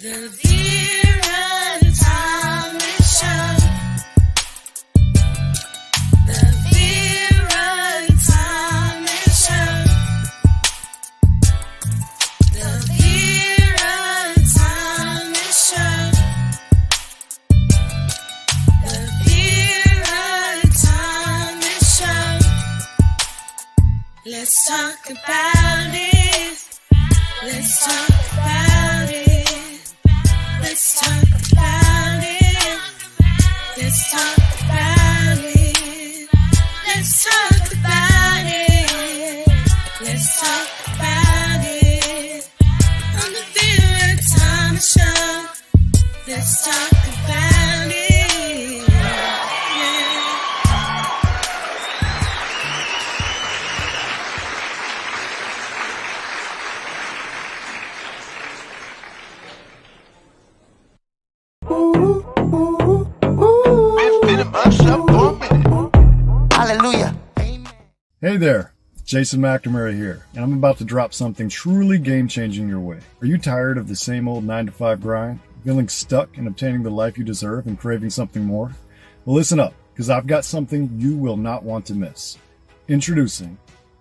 The Vera Thomas Show. The Vera Thomas Show. The Vera Thomas Show. The Vera Thomas Show. Let's talk about it. Let's talk about it. Let's talk about it. Let's talk about it. Let's talk about it. Let's talk about it. On the Vera Thomas Show. Let's talk about it. Yeah. Hallelujah. Hey there, Jason McNamara here, and I'm about to drop something truly game-changing your way. Are you tired of the same old 9-to-5 grind? Feeling stuck in obtaining the life you deserve and craving something more? Well, listen up, because I've got something you will not want to miss. Introducing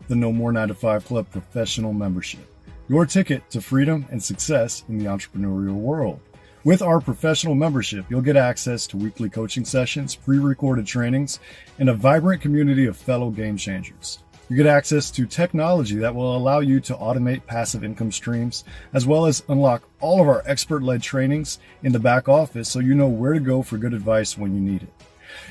the No More 9-to-5 Club Professional Membership, your ticket to freedom and success in the entrepreneurial world. With our professional membership, you'll get access to weekly coaching sessions, pre-recorded trainings, and a vibrant community of fellow game changers. You get access to technology that will allow you to automate passive income streams, as well as unlock all of our expert-led trainings in the back office so you know where to go for good advice when you need it.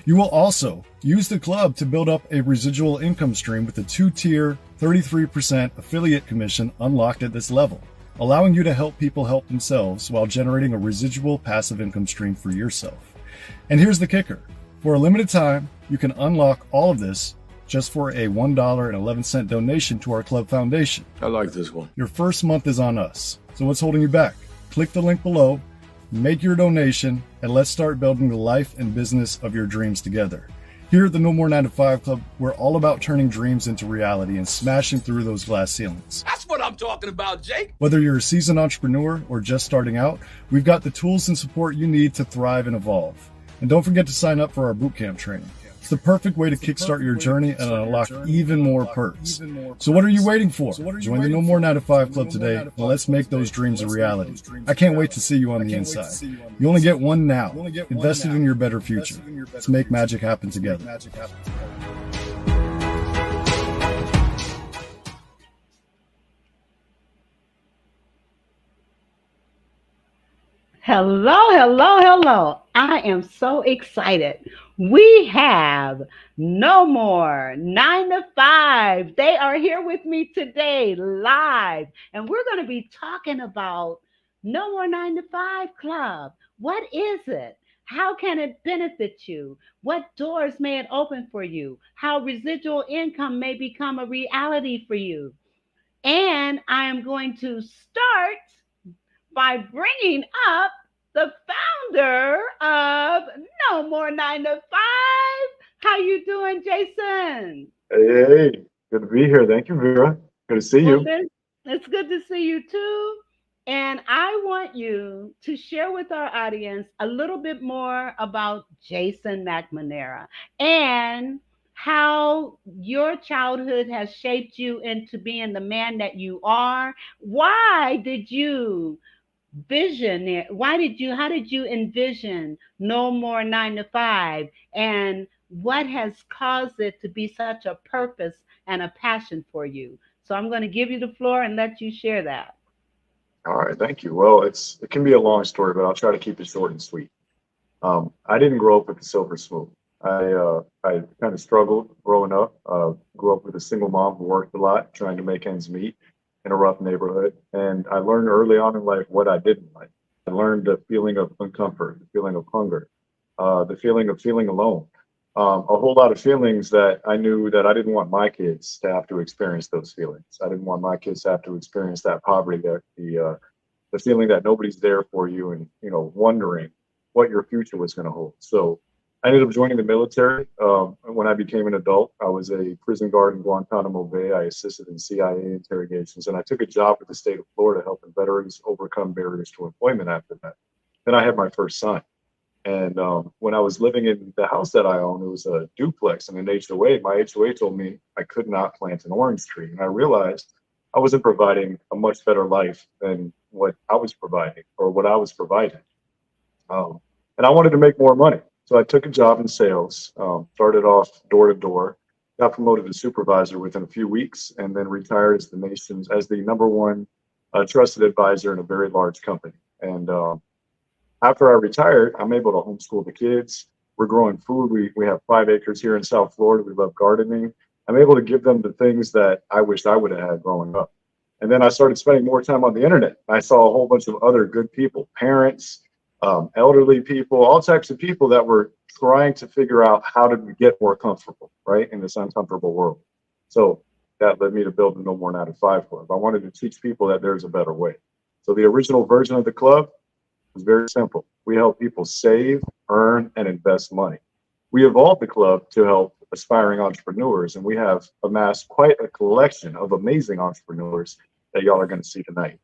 You will also use the club to build up a residual income stream with a 2-tier 33% affiliate commission unlocked at this level, allowing you to help people help themselves while generating a residual passive income stream for yourself. And here's the kicker. For a limited time, you can unlock all of this just for a $1.11 donation to our club foundation. I like this one. Your first month is on us. So what's holding you back? Click the link below, make your donation, and let's start building the life and business of your dreams together. Here at the No More 9-to-5 Club, we're all about turning dreams into reality and smashing through those glass ceilings. That's what I'm talking about, Jake. Whether you're a seasoned entrepreneur or just starting out, we've got the tools and support you need to thrive and evolve. And don't forget to sign up for our bootcamp training. It's the perfect way to kickstart your journey and unlock even more perks. So what are you waiting for? Join the No More 9-to-5 Club today, and let's make those dreams a reality. I can't wait to see you on the inside. You only get one now. Invested in your better future. Let's make magic happen together. Hello, hello, hello. I am so excited. We have No More 9-to-5. They are here with me today live, and we're going to be talking about No More 9-to-5 Club. What is it? How can it benefit you? What doors may it open for you? How residual income may become a reality for you? And I am going to start by bringing up the founder of No More 9-to-5. How you doing, Jason? Hey, good to be here. Thank you, Vera. Good to see you. It's good to see you too. And I want you to share with our audience a little bit more about Jason McNamara and how your childhood has shaped you into being the man that you are. Why did you how did you envision No More 9-to-5, and what has caused it to be such a purpose and a passion for you? So I'm going to give you the floor and let you share that. All right, thank you. Well, it can be a long story, but I'll try to keep it short and sweet. I didn't grow up with a silver spoon. I kind of struggled growing up. Grew up with a single mom who worked a lot, trying to make ends meet in a rough neighborhood. And I learned early on in life what I didn't like. I learned the feeling of uncomfort, the feeling of hunger, the feeling of feeling alone. A whole lot of feelings that I knew that I didn't want my kids to have to experience those feelings. I didn't want my kids to have to experience that poverty, that the feeling that nobody's there for you, and wondering what your future was going to hold. So I ended up joining the military. When I became an adult, I was a prison guard in Guantanamo Bay. I assisted in CIA interrogations, and I took a job with the state of Florida helping veterans overcome barriers to employment after that. Then I had my first son. And when I was living in the house that I owned, it was a duplex and an HOA. My HOA told me I could not plant an orange tree. And I realized I wasn't providing a much better life than what I was providing or what I was providing. And I wanted to make more money. So I took a job in sales, started off door to door, got promoted to supervisor within a few weeks, and then retired as the number one trusted advisor in a very large company. And after I retired, I'm able to homeschool the kids. We're growing food. We have 5 acres here in South Florida. We love gardening. I'm able to give them the things that I wished I would have had growing up. And then I started spending more time on the internet. I saw a whole bunch of other good people, parents, elderly people, all types of people that were trying to figure out how to get more comfortable, right, in this uncomfortable world. So that led me to build the No More 9 to 5 Club. I wanted to teach people that there's a better way. So the original version of the club was very simple. We help people save, earn, and invest money. We evolved the club to help aspiring entrepreneurs, and we have amassed quite a collection of amazing entrepreneurs that y'all are going to see tonight.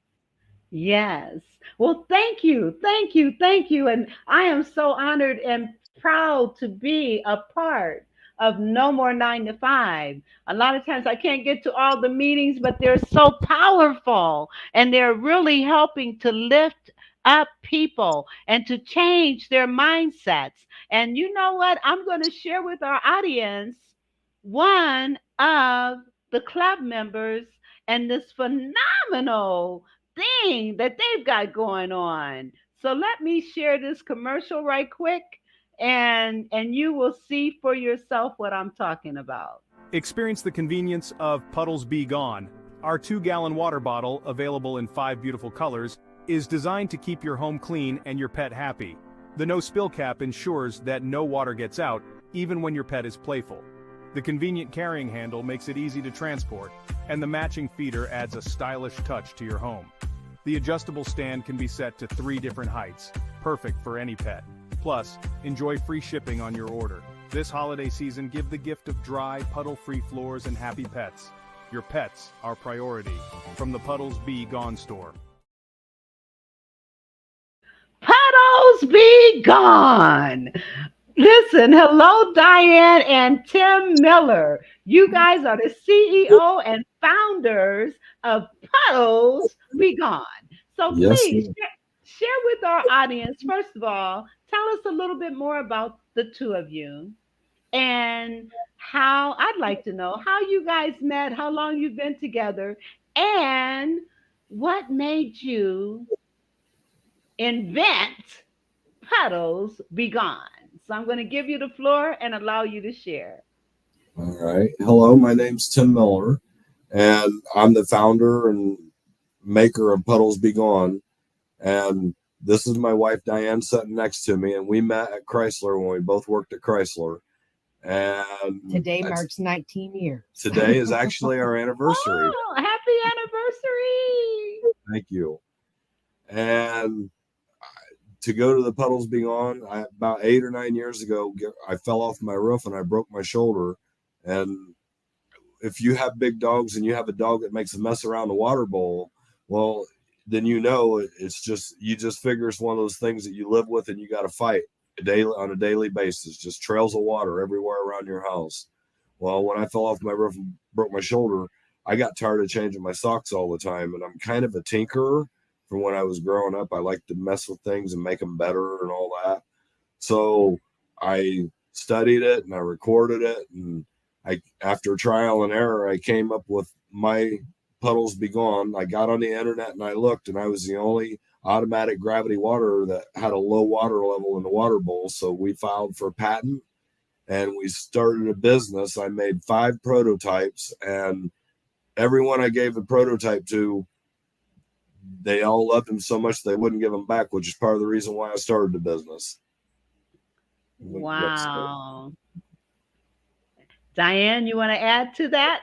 Yes. Well, thank you. Thank you. Thank you. And I am so honored and proud to be a part of No More 9 to 5. A lot of times I can't get to all the meetings, but they're so powerful and they're really helping to lift up people and to change their mindsets. And you know what? I'm going to share with our audience one of the club members and this phenomenal thing that they've got going on. So let me share this commercial right quick and you will see for yourself what I'm talking about. Experience the convenience of Puddles Be Gone. Our 2-gallon water bottle, available in 5 beautiful colors, is designed to keep your home clean and your pet happy. The no spill cap ensures that no water gets out, even when your pet is playful. The convenient carrying handle makes it easy to transport, and the matching feeder adds a stylish touch to your home. The adjustable stand can be set to 3 different heights, perfect for any pet. Plus, enjoy free shipping on your order. This holiday season, give the gift of dry, puddle-free floors and happy pets. Your pets are priority. From the Puddles Be Gone store. Puddles be gone. Listen, hello, Diane and Tim Miller. You guys are the CEO and founders of Puddles Be Gone. So Yes, please ma'am. share with our audience, first of all, tell us a little bit more about the two of you and how I'd like to know how you guys met, how long you've been together, and what made you invent Puddles Be Gone. So I'm going to give you the floor and allow you to share. All right. Hello, my name's Tim Miller, and I'm the founder and maker of Puddles Be Gone. And this is my wife, Diane, sitting next to me. And we met at Chrysler when we both worked at Chrysler. And Today marks 19 years. today is actually our anniversary. Oh, happy anniversary. Thank you. And to go to the Puddles Be Gone, about 8 or 9 years ago, I fell off my roof and I broke my shoulder. And if you have big dogs and you have a dog that makes a mess around the water bowl, well, then it's just, you just figure it's one of those things that you live with and you got to fight on a daily basis, just trails of water everywhere around your house. Well, when I fell off my roof and broke my shoulder, I got tired of changing my socks all the time. And I'm kind of a tinkerer. From when I was growing up, I like to mess with things and make them better and all that. So I studied it and I recorded it. And after trial and error, I came up with my Puddles Be Gone. I got on the internet and I looked, and I was the only automatic gravity water that had a low water level in the water bowl. So we filed for a patent and we started a business. I made 5 prototypes, and everyone I gave a prototype to, they all loved him so much they wouldn't give him back, which is part of the reason why I started the business. Wow. Diane, you want to add to that?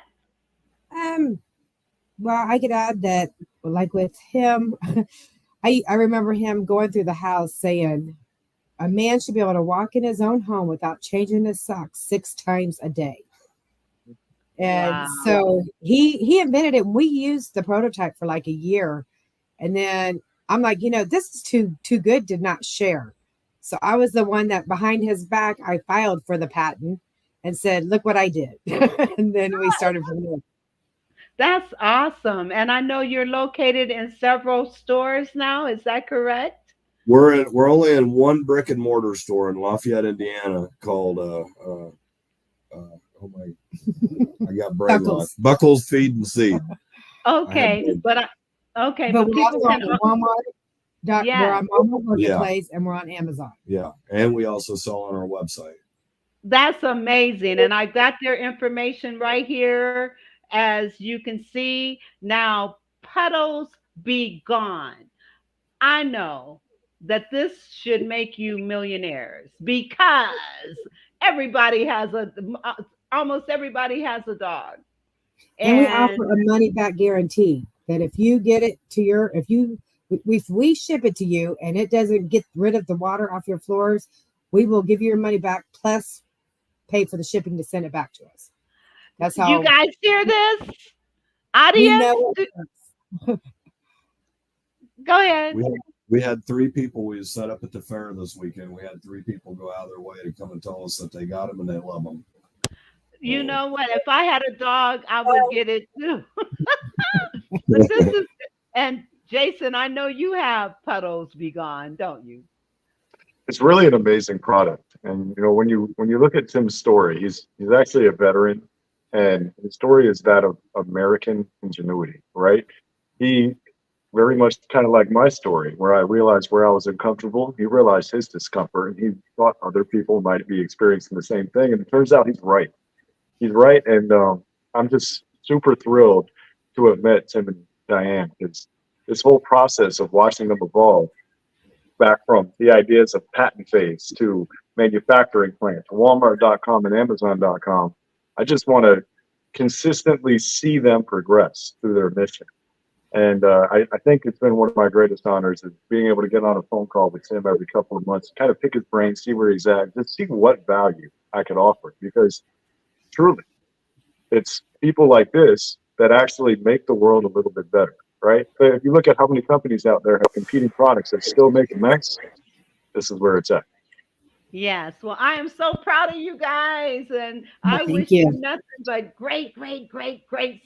Well, I could add that, like with him, I remember him going through the house saying, a man should be able to walk in his own home without changing his socks 6 times a day. And Wow. so he invented it. And we used the prototype for like a year. And then I'm like, this is too good to not share. So I was the one that behind his back, I filed for the patent and said, look what I did. And then we started from there. That's awesome. And I know you're located in several stores now. Is that correct? We're only in one brick and mortar store in Lafayette, Indiana, called oh my, I got brain lock. Buckles Feed and Seed. Okay, but we're people also can on Walmart. Yeah. We're on Walmart Marketplace and we're on Amazon. Yeah, and we also sell on our website. That's amazing. And I got their information right here. As you can see now, Puddles Be Gone. I know that this should make you millionaires because everybody has almost everybody has a dog. And we offer a money back guarantee that if you get it to if we ship it to you and it doesn't get rid of the water off your floors, we will give you your money back plus pay for the shipping to send it back to us. That's how you guys hear this, we audience. know. Go ahead. We had 3 people we set up at the fair this weekend. We had 3 people go out of their way to come and tell us that they got them and they love them. You know what? If I had a dog, I would get it too. But this is, and Jason, I know you have Puddles Be Gone, don't you? It's really an amazing product. And when you look at Tim's story, he's actually a veteran, and his story is that of American ingenuity, right? He very much kind of like my story, where I realized where I was uncomfortable. He realized his discomfort, and he thought other people might be experiencing the same thing. And it turns out he's right. He's right, and I'm just super thrilled to have met Tim and Diane. It's this whole process of watching them evolve, back from the ideas of patent phase to manufacturing plant, to Walmart.com and Amazon.com. I just want to consistently see them progress through their mission. And I think it's been one of my greatest honors is being able to get on a phone call with Tim every couple of months, kind of pick his brain, see where he's at, just see what value I could offer. Because truly, it's people like this that actually make the world a little bit better, right? But if you look at how many companies out there have competing products that still make a mess, this is where it's at. Yes. Well, I am so proud of you guys, and I Thank wish you. you nothing but great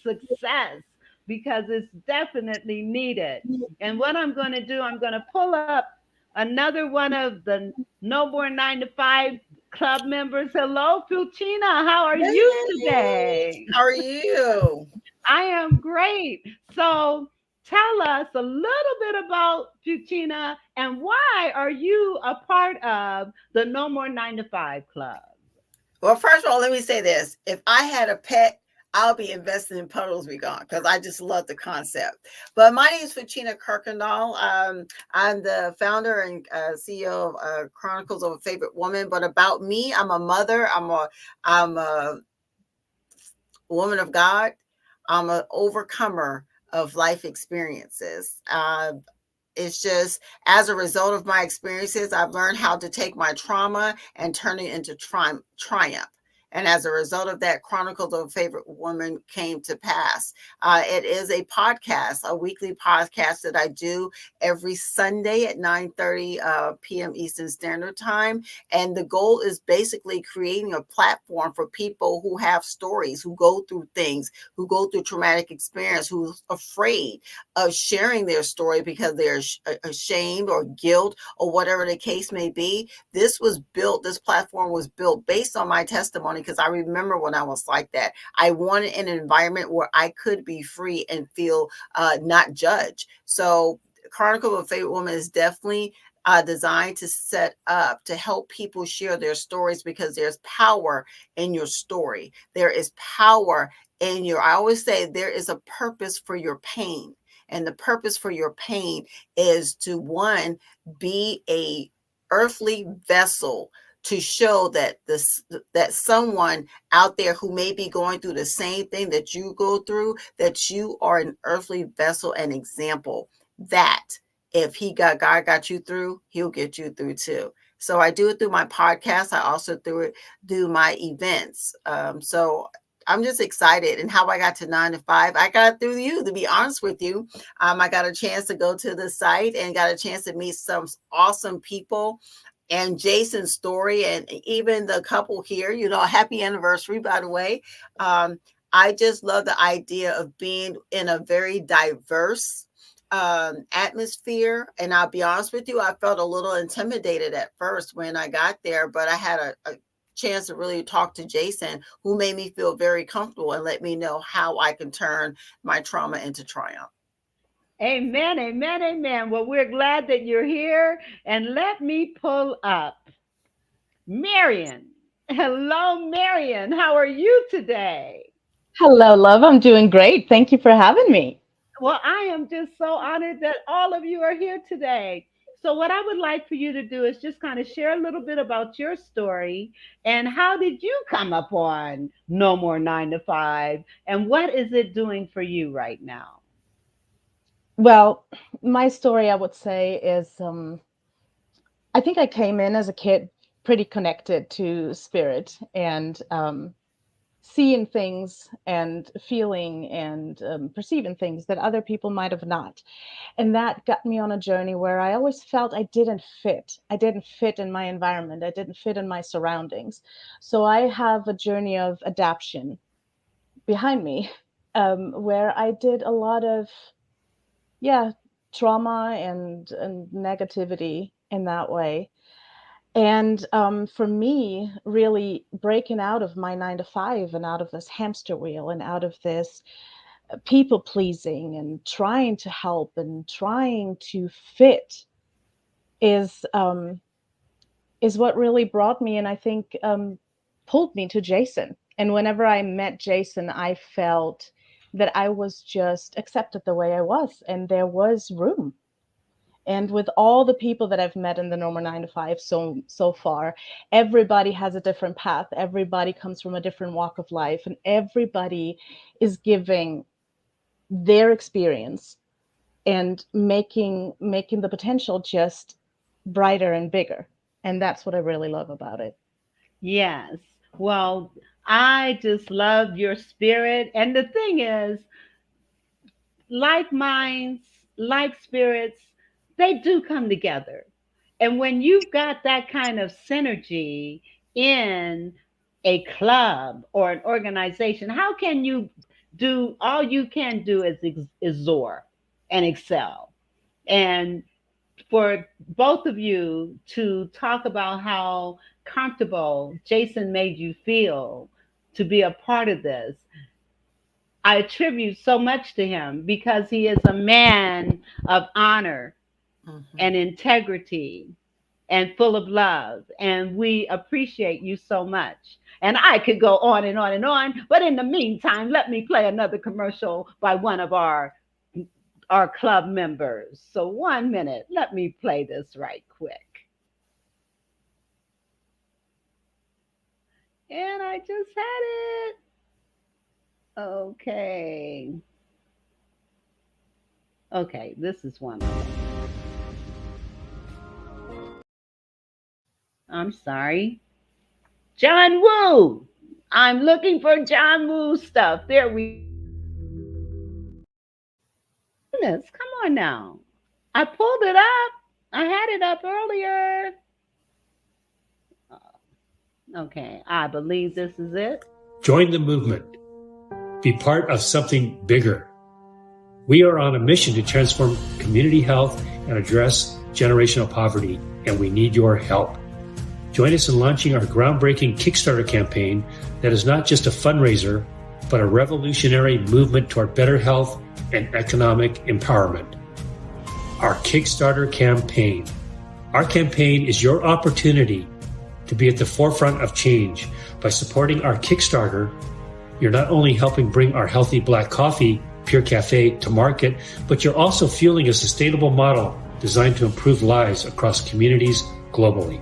success because it's definitely needed. And what I'm going to do, I'm going to pull up another one of the No More 9 to 5 club members. Hello, Puccina. How are you today? How are you? I am great. So tell us a little bit about Puccina and why are you a part of the No More 9 to 5 club? Well, first of all, let me say this. If I had a pet, I'll be investing in Puddles Be Gone because I just love the concept. But my name is Puccina Kirkendall. I'm the founder and CEO of Chronicles of a Favorite Woman. But about me, I'm a mother. I'm a woman of God. I'm an overcomer of life experiences. It's just as a result of my experiences, I've learned how to take my trauma and turn it into triumph. And as a result of that, Chronicles of a Favorite Woman came to pass. It is a podcast, a weekly podcast that I do every Sunday at 9:30 p.m. Eastern Standard Time. And the goal is basically creating a platform for people who have stories, who go through things, who go through traumatic experience, who's afraid of sharing their story because they're ashamed or guilt or whatever the case may be. This platform was built based on my testimony because I remember when I was like that. I wanted an environment where I could be free and feel not judged. So Chronicle of a Favorite Woman is definitely designed to set up to help people share their stories because there's power in your story. There is power in I always say there is a purpose for your pain. And the purpose for your pain is to, one, be a earthly vessel to show that that someone out there who may be going through the same thing that you go through, that you are an earthly vessel and example, that if God got you through, he'll get you through too. So I do it through my podcast. I also do my events. So I'm just excited. And how I got to 9 to 5, I got through you, to be honest with you. I got a chance to go to the site and got a chance to meet some awesome people. And Jason's story, and even the couple here, happy anniversary, by the way. I just love the idea of being in a very diverse atmosphere. And I'll be honest with you, I felt a little intimidated at first when I got there, but I had a chance to really talk to Jason, who made me feel very comfortable and let me know how I can turn my trauma into triumph. Amen, amen, amen. Well, we're glad that you're here. And let me pull up Marion. Hello, Marion. How are you today? Hello, love. I'm doing great. Thank you for having me. Well, I am just so honored that all of you are here today. So what I would like for you to do is just kind of share a little bit about your story and how did you come upon No More 9 to 5 and what is it doing for you right now? Well, my story, I would say, is I think I came in as a kid pretty connected to spirit and seeing things and feeling and perceiving things that other people might have not. And that got me on a journey where I always felt I didn't fit. I didn't fit in my environment. I didn't fit in my surroundings. So I have a journey of adaptation behind me where I did a lot of trauma and negativity in that way. And for me, really breaking out of my 9 to 5 and out of this hamster wheel and out of this people pleasing and trying to help and trying to fit is what really brought me and I think pulled me to Jason. And whenever I met Jason, I felt that I was just accepted the way I was and there was room. And with all the people that I've met in the No More 9 to 5 so far, everybody has a different path. Everybody comes from a different walk of life and everybody is giving their experience and making the potential just brighter and bigger. And that's what I really love about it. Yes. Well, I just love your spirit. And the thing is, like minds, like spirits, they do come together. And when you've got that kind of synergy in a club or an organization, how can you do all you can do is soar and excel? And for both of you to talk about how comfortable Jason made you feel to be a part of this, I attribute so much to him because he is a man of honor and integrity and full of love. And we appreciate you so much. And I could go on and on and on. But in the meantime, let me play another commercial by one of our club members. So 1 minute, let me play this right quick. And I just had it. Okay. Okay, this is one of them. I'm sorry. John Woo. I'm looking for John Woo stuff. There we go. Come on now. I pulled it up. I had it up earlier. Okay, I believe this is it. Join the movement. Be part of something bigger. We are on a mission to transform community health and address generational poverty, and we need your help. Join us in launching our groundbreaking Kickstarter campaign that is not just a fundraiser, but a revolutionary movement toward better health and economic empowerment. Our Kickstarter campaign. Our campaign is your opportunity to be at the forefront of change. By supporting our Kickstarter, you're not only helping bring our healthy black coffee, Pure Cafe, to market, but you're also fueling a sustainable model designed to improve lives across communities globally.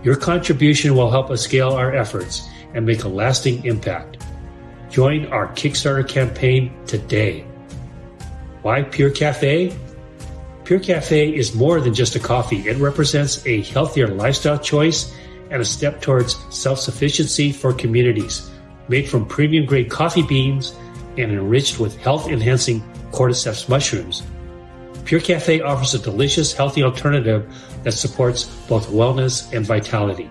Your contribution will help us scale our efforts and make a lasting impact. Join our Kickstarter campaign today. Why Pure Cafe? Pure Cafe is more than just a coffee. It represents a healthier lifestyle choice and a step towards self-sufficiency for communities. Made from premium-grade coffee beans and enriched with health-enhancing cordyceps mushrooms, Pure Cafe offers a delicious, healthy alternative that supports both wellness and vitality.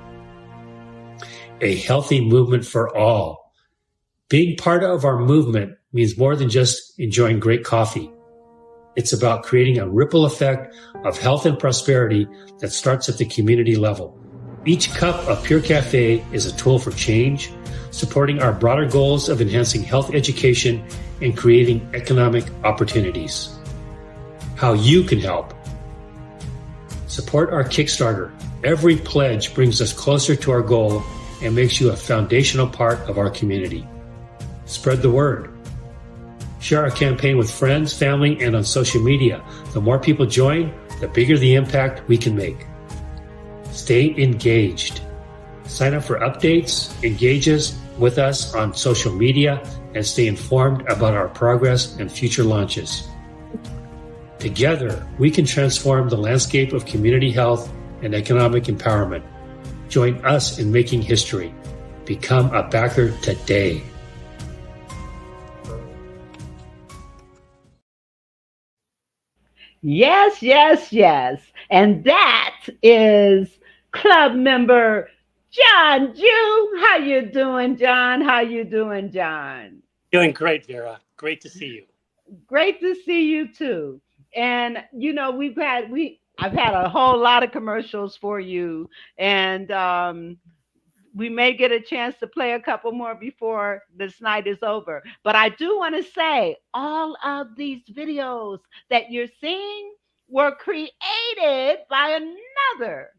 A healthy movement for all. Being part of our movement means more than just enjoying great coffee. It's about creating a ripple effect of health and prosperity that starts at the community level. Each cup of Pure Cafe is a tool for change, supporting our broader goals of enhancing health education and creating economic opportunities. How you can help. Support our Kickstarter. Every pledge brings us closer to our goal and makes you a foundational part of our community. Spread the word. Share our campaign with friends, family, and on social media. The more people join, the bigger the impact we can make. Stay engaged. Sign up for updates, engage with us on social media, and stay informed about our progress and future launches. Together, we can transform the landscape of community health and economic empowerment. Join us in making history. Become a backer today. Yes, yes, yes. And that is club member John Jew. How you doing, John? How you doing, John? Doing great, Vera. Great to see you. Great to see you too. And you know, I've had a whole lot of commercials for you, and we may get a chance to play a couple more before this night is over. But I do want to say all of these videos that you're seeing were created by another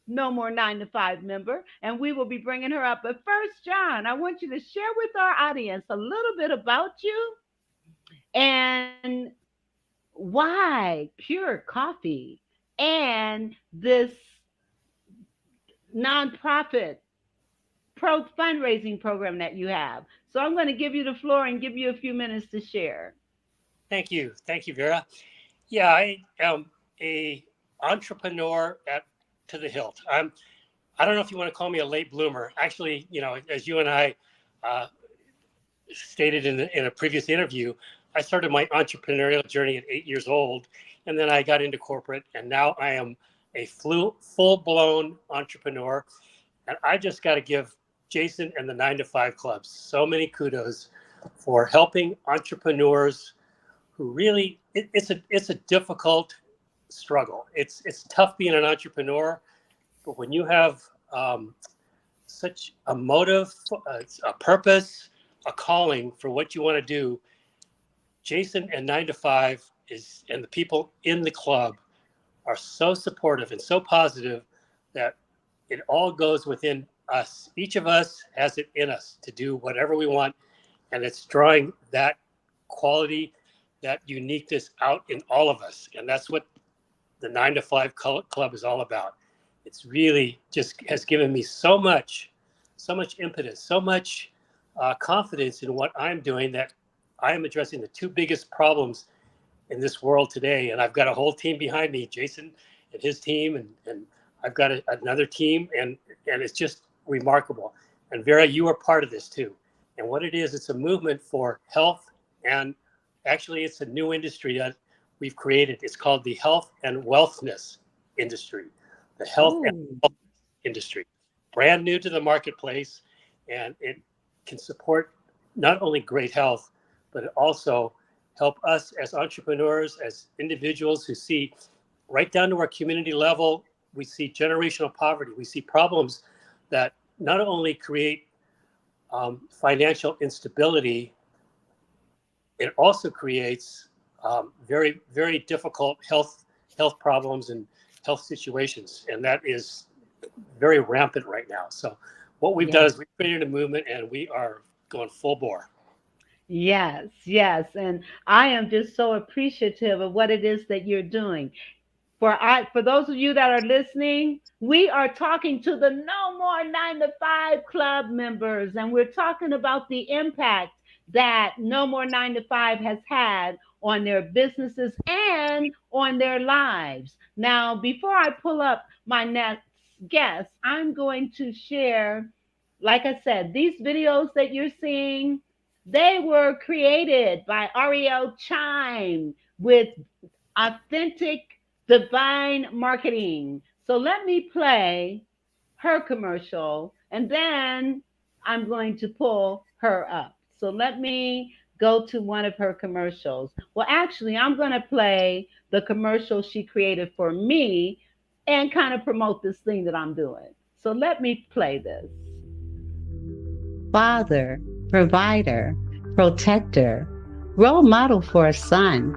No More 9 to 5 member, and we will be bringing her up. But first, John, I want you to share with our audience a little bit about you and why Pure Coffee and this nonprofit fundraising program that you have. So I'm going to give you the floor and give you a few minutes to share. Thank you, Vera. Yeah, I am a entrepreneur to the hilt. I don't know if you want to call me a late bloomer. Actually, you know, as you and I stated in a previous interview, I started my entrepreneurial journey at 8 years old, and then I got into corporate, and now I am a full-blown entrepreneur. And I just got to give Jason and the 9 to 5 clubs so many kudos for helping entrepreneurs who really, it's a difficult struggle. It's tough being an entrepreneur, but when you have such a motive, a purpose, a calling for what you want to do, Jason and 9 to 5 and the people in the club are so supportive and so positive that it all goes within us. Each of us has it in us to do whatever we want, and it's drawing that quality, that uniqueness out in all of us. And that's what the 9 to 5 club is all about. It's really just has given me so much impetus, so much confidence in what I'm doing, that I am addressing the two biggest problems in this world today. And I've got a whole team behind me, Jason and his team, and I've got another team, and it's just remarkable. And Vera, you are part of this too. And what it is, it's a movement for health, and actually it's a new industry that we've created. It's called the health and wellness industry. The health and wellness industry, brand new to the marketplace, and it can support not only great health, but it also help us as entrepreneurs, as individuals who see right down to our community level. We see generational poverty. We see problems that not only create financial instability, it also creates very, very difficult health problems and health situations. And that is very rampant right now. So what we've done is we've created a movement, and we are going full bore. Yes, yes. And I am just so appreciative of what it is that you're doing. For those of you that are listening, we are talking to the No More 9 to 5 club members, and we're talking about the impact that No More 9 to 5 has had on their businesses and on their lives. Now, before I pull up my next guest, I'm going to share, like I said, these videos that you're seeing, they were created by Ariel Chime with authentic divine marketing. So let me play her commercial and then I'm going to pull her up. So let me go to one of her commercials. Well, actually, I'm going to play the commercial she created for me and kind of promote this thing that I'm doing. So let me play this. Father, provider, protector, role model for a son,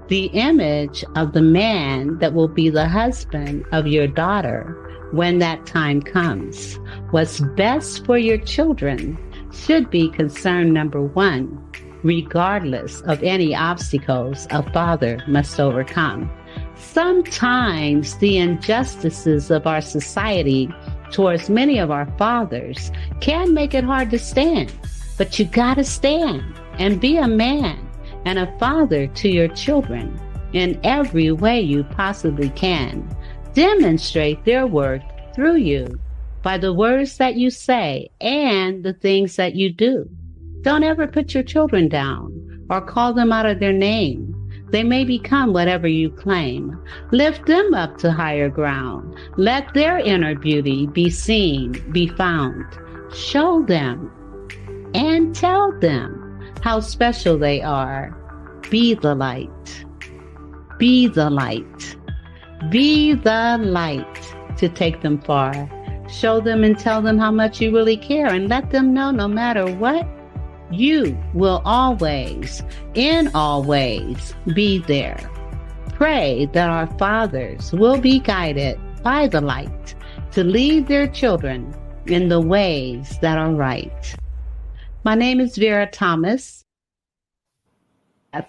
the image of the man that will be the husband of your daughter when that time comes. What's best for your children should be concern number one, regardless of any obstacles a father must overcome. Sometimes the injustices of our society towards many of our fathers can make it hard to stand, but you gotta stand and be a man and a father to your children in every way you possibly can. Demonstrate their worth through you by the words that you say and the things that you do. Don't ever put your children down or call them out of their name. They may become whatever you claim. Lift them up to higher ground. Let their inner beauty be seen, be found. Show them and tell them how special they are. Be the light. Be the light. Be the light to take them far. Show them and tell them how much you really care and let them know no matter what, you will always, in all ways, be there. Pray that our fathers will be guided by the light to lead their children in the ways that are right. My name is Vera Thomas.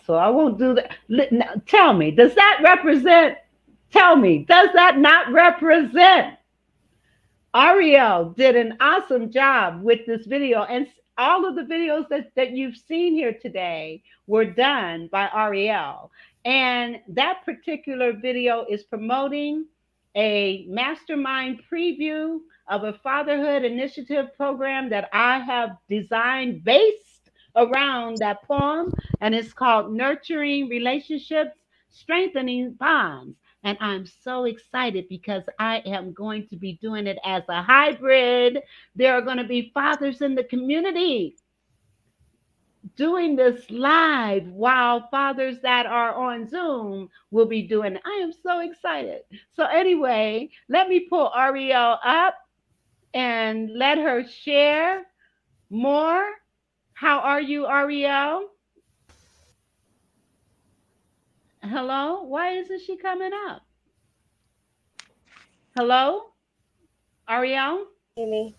So I won't do that. Tell me, does that represent? Tell me, does that not represent? Ariel did an awesome job with this video, and all of the videos that you've seen here today were done by Ariel. And that particular video is promoting a mastermind preview of a fatherhood initiative program that I have designed based around that poem, and it's called Nurturing Relationships, Strengthening Bonds. And I'm so excited because I am going to be doing it as a hybrid. There are going to be fathers in the community doing this live while fathers that are on Zoom will be doing it. I am so excited. So anyway, let me pull Ariel up and let her share more. How are you, Ariel? Hello? Why isn't she coming up? Hello? Ariel? Amy.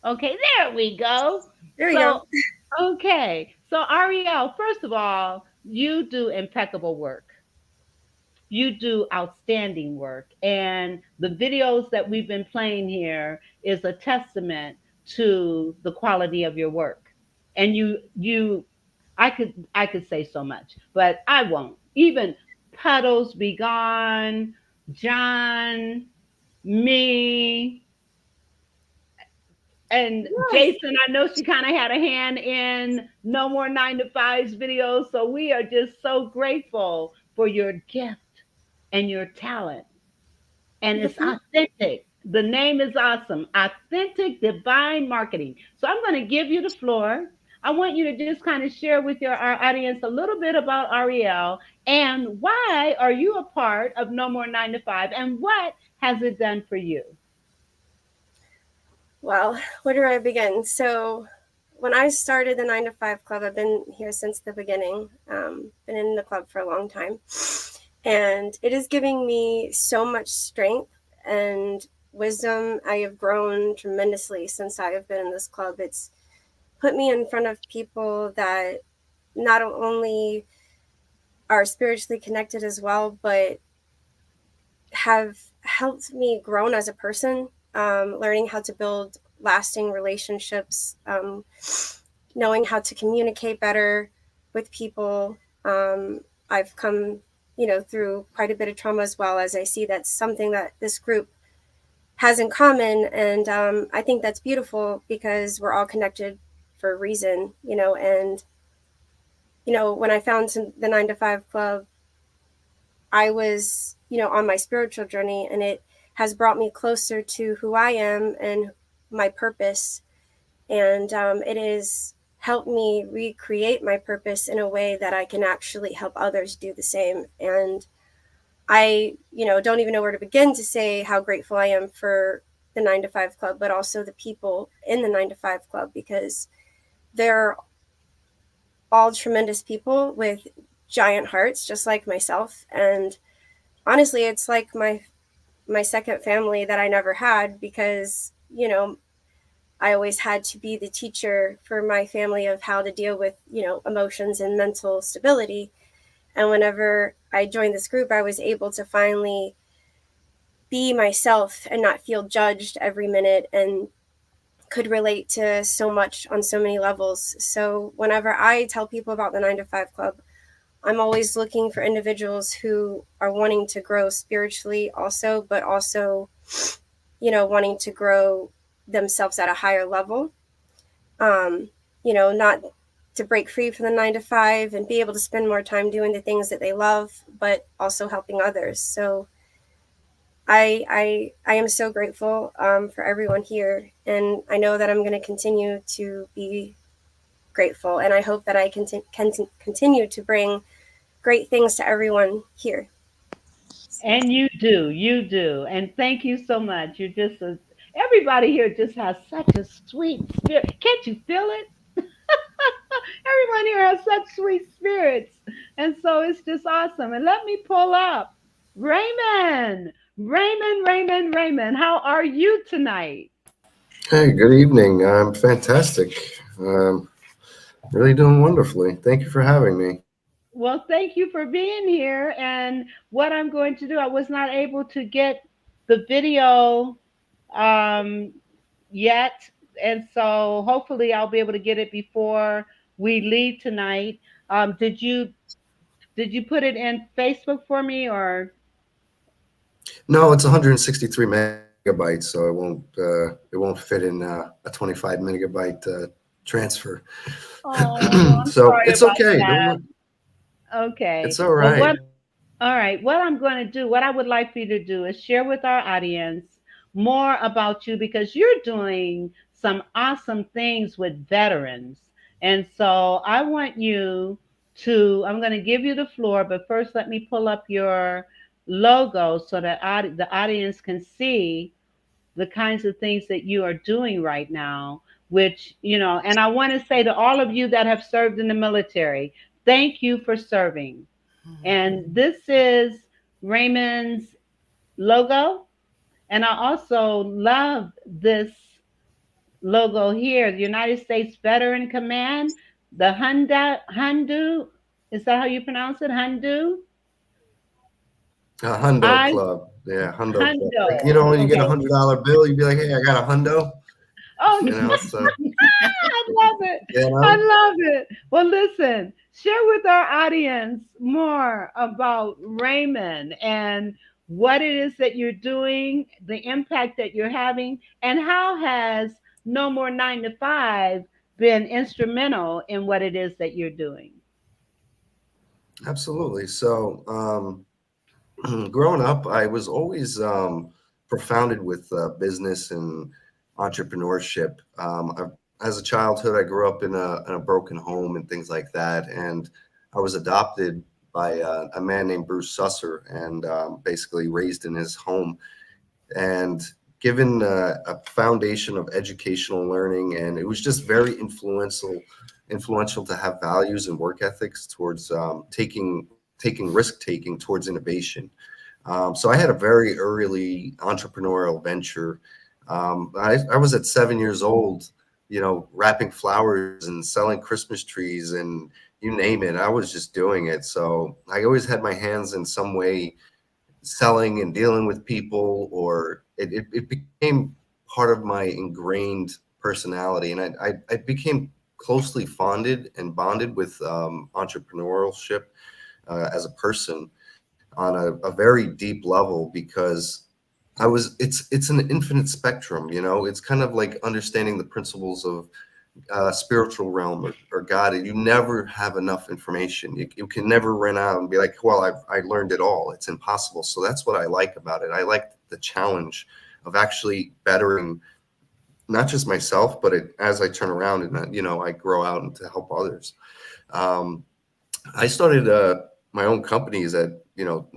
Okay, there we go. There we go. Okay. So Ariel, first of all, you do impeccable work. You do outstanding work. And the videos that we've been playing here is a testament to the quality of your work. And I could say so much, but I won't. Even Puddles Be Gone, John, me, and Jason, I know she kind of had a hand in No More 9-to-5s videos. So we are just so grateful for your gift and your talent. And it's authentic. The name is awesome. Authentic Divine Marketing. So I'm going to give you the floor. I want you to just kind of share with our audience a little bit about Ariel and why are you a part of No More 9-to-5 and what has it done for you? Well, where do I begin? So when I started the 9-to-5 club, I've been here since the beginning, been in the club for a long time. And it is giving me so much strength and wisdom. I have grown tremendously since I have been in this club. It's put me in front of people that not only are spiritually connected as well, but have helped me grow as a person, learning how to build lasting relationships, knowing how to communicate better with people, I've come, through quite a bit of trauma as well, as I see that's something that this group has in common. And I think that's beautiful because we're all connected for a reason, and, when I found the 9 to 5 Club, I was, on my spiritual journey, and it has brought me closer to who I am and my purpose. And it has helped me recreate my purpose in a way that I can actually help others do the same. And I, don't even know where to begin to say how grateful I am for the 9 to 5 Club, but also the people in the 9 to 5 Club, because they're all tremendous people with giant hearts, just like myself. And honestly, it's like my second family that I never had, because, I always had to be the teacher for my family of how to deal with, emotions and mental stability. And whenever I joined this group, I was able to finally be myself and not feel judged every minute, and could relate to so much on so many levels. So whenever I tell people about the 9 to 5 Club, I'm always looking for individuals who are wanting to grow spiritually also, but also, wanting to grow themselves at a higher level. Not to break free from the 9 to 5 and be able to spend more time doing the things that they love, but also helping others. So I am so grateful for everyone here, and I know that I'm going to continue to be grateful, and I hope that I can continue to bring great things to everyone here. And you do. And thank you so much. You're just everybody here just has such a sweet spirit. Can't you feel it? Everyone here has such sweet spirits. And so it's just awesome. And let me pull up Raymond. Raymond. How are you tonight? Hey, good evening. I'm fantastic. Really doing wonderfully. Thank you for having me. Well, thank you for being here. And what I'm going to do, I was not able to get the video um, yet. And so hopefully I'll be able to get it before we leave tonight. Did you put it in Facebook for me or? No, it's 163 megabytes, so it won't fit in a 25 megabyte transfer. Oh, I'm So sorry it's about okay. Don't that. worry. It's Okay. all Well, right. all right. What I'm going to do, what I would like for you to do is share with our audience more about you because you're doing some awesome things with veterans. And so I want you to, I'm going to give you the floor, but first let me pull up your logo so that the audience can see the kinds of things that you are doing right now, which, and I want to say to all of you that have served in the military, thank you for serving. And this is Raymond's logo. And I also love this logo here, the United States Veteran Command, the Hundu, is that how you pronounce it? Hundu? Hundo I Club. Yeah, Hundo Club. Hundo. Like, when you get a Okay. $100 bill, you'd be like, "Hey, I got a hundo." Oh, So I love it. you I know. love it. Well, listen, share with our audience more about Raymond and what it is that you're doing, the impact that you're having, and how has No More 9 to 5 been instrumental in what it is that you're doing? Absolutely. So, growing up, I was always profounded with business and entrepreneurship. As a childhood, I grew up in a broken home and things like that, and I was adopted by a man named Bruce Susser, and basically raised in his home and given a foundation of educational learning, and it was just very influential to have values and work ethics towards taking risk taking towards innovation. So I had a very early entrepreneurial venture. I was at 7 years old, wrapping flowers and selling Christmas trees and you name it. I was just doing it. So I always had my hands in some way selling and dealing with people, or it became part of my ingrained personality. And I became closely bonded with entrepreneurship as a person on a very deep level, because it's an infinite spectrum, you know. It's kind of like understanding the principles of spiritual realm or God. You never have enough information. You can never run out and be like, well, I learned it all. It's impossible. So that's what I like about it. I like the challenge of actually bettering not just myself, but as I turn around and, you know, I grow out and to help others. I started my own companies at, you know,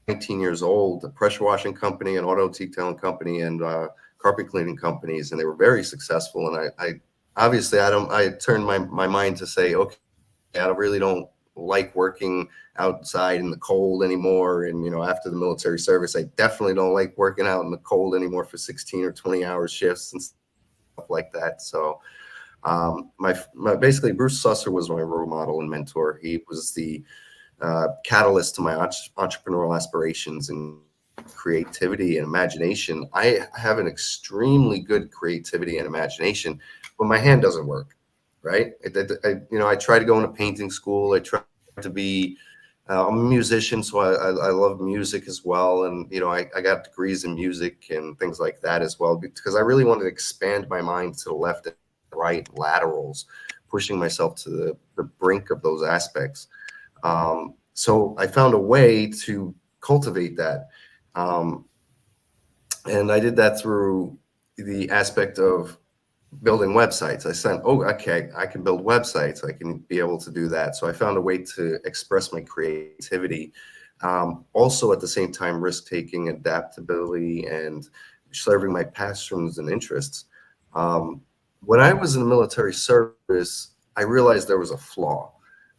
19 years old, a pressure washing company, an auto detailing company, and carpet cleaning companies, and they were very successful. And I obviously I turned my mind to say, okay, I really don't like working outside in the cold anymore. And, you know, after the military service, I definitely don't like working out in the cold anymore for 16 or 20-hour shifts and stuff like that. So basically Bruce Susser was my role model and mentor. He was the catalyst to my entrepreneurial aspirations and creativity and imagination. I have an extremely good creativity and imagination, but my hand doesn't work. Right. I tried to go into painting school. I tried to be, I'm a musician, so I love music as well. And, you know, I got degrees in music and things like that as well, because I really wanted to expand my mind to the left and right laterals, pushing myself to the brink of those aspects. So I found a way to cultivate that. And I did that through the aspect of building websites. I said, oh, okay, I can build websites. I can be able to do that. So I found a way to express my creativity. Also at the same time, risk-taking, adaptability, and serving my passions and interests. When I was in the military service, I realized there was a flaw.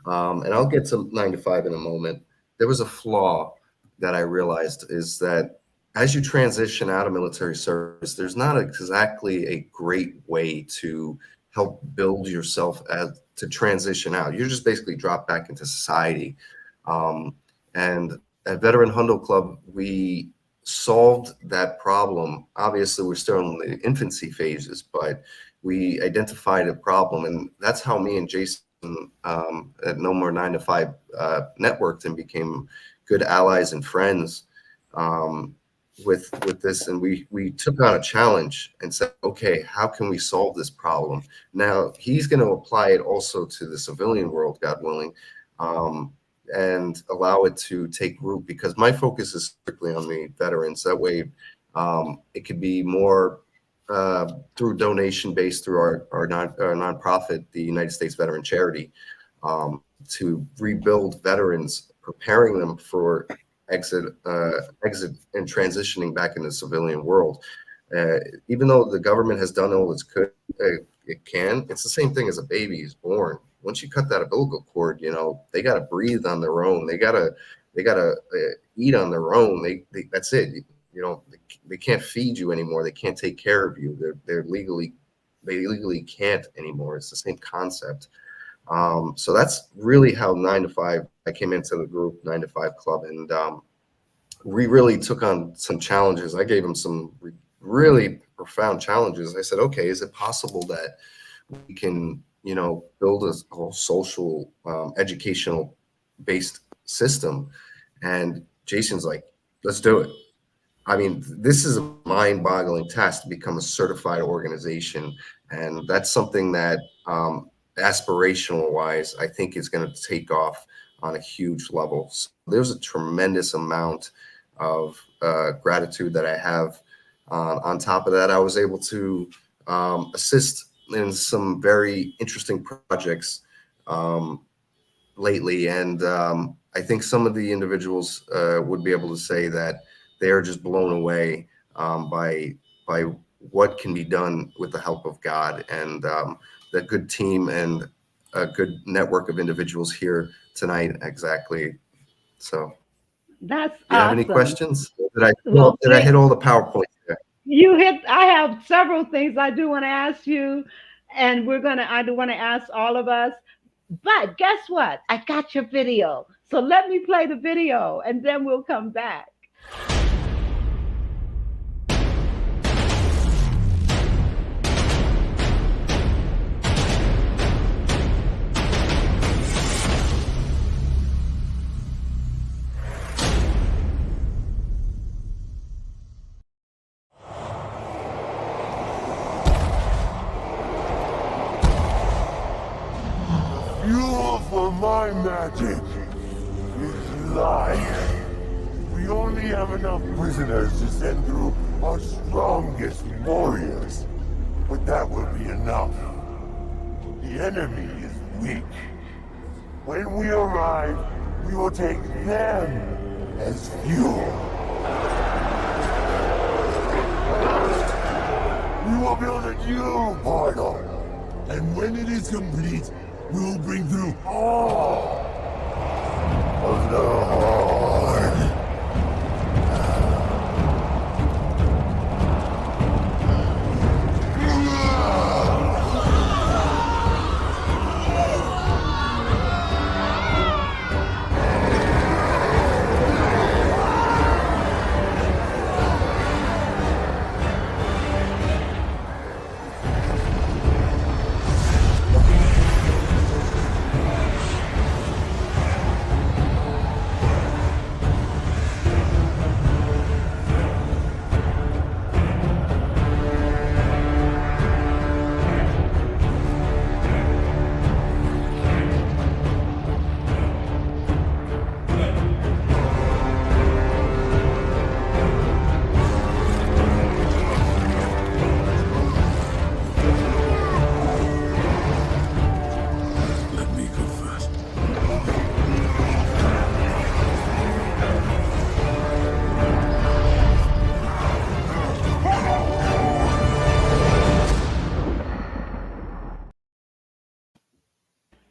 And I'll get to 9 to 5 in a moment. There was a flaw that I realized, is that as you transition out of military service, there's not exactly a great way to help build yourself to transition out. You're just basically dropped back into society. And at Veteran Hundo Club, we solved that problem. Obviously, we're still in the infancy phases, but we identified a problem. And that's how me and Jason at No More 9 to 5 networked and became good allies and friends with this. And we took on a challenge and said, okay, how can we solve this problem? Now he's going to apply it also to the civilian world, God willing, and allow it to take root, because my focus is strictly on the veterans. That way it could be more through donation based through our nonprofit, the United States Veteran Charity, to rebuild veterans, preparing them for exit and transitioning back into the civilian world. Even though the government has done all it can, it's the same thing as a baby is born. Once you cut that umbilical cord, you know, they got to breathe on their own. They gotta eat on their own. That's it. You know, they can't feed you anymore. They can't take care of you. They legally can't anymore. It's the same concept. So that's really how 9 to 5, I came into the group 9 to 5 Club, and we really took on some challenges. I gave them some really profound challenges. I said, okay, is it possible that we can, you know, build a whole social, educational based system? And Jason's like, let's do it. I mean, this is a mind-boggling task to become a certified organization. And that's something that aspirational wise, I think is going to take off on a huge level. So there's a tremendous amount of gratitude that I have. On top of that, I was able to assist in some very interesting projects lately. And I think some of the individuals would be able to say that they are just blown away by what can be done with the help of God, and the good team and a good network of individuals here tonight. Exactly. So that's do you have awesome. any questions? Did I hit all the PowerPoints there? You hit. I have several things I do want to ask you, and I do want to ask all of us. But guess what? I got your video. So let me play the video and then we'll come back. My magic is life. We only have enough prisoners to send through our strongest warriors. But that will be enough. The enemy is weak. When we arrive, we will take them as fuel. We will build a new portal. And when it is complete, we will bring through all of the Horde.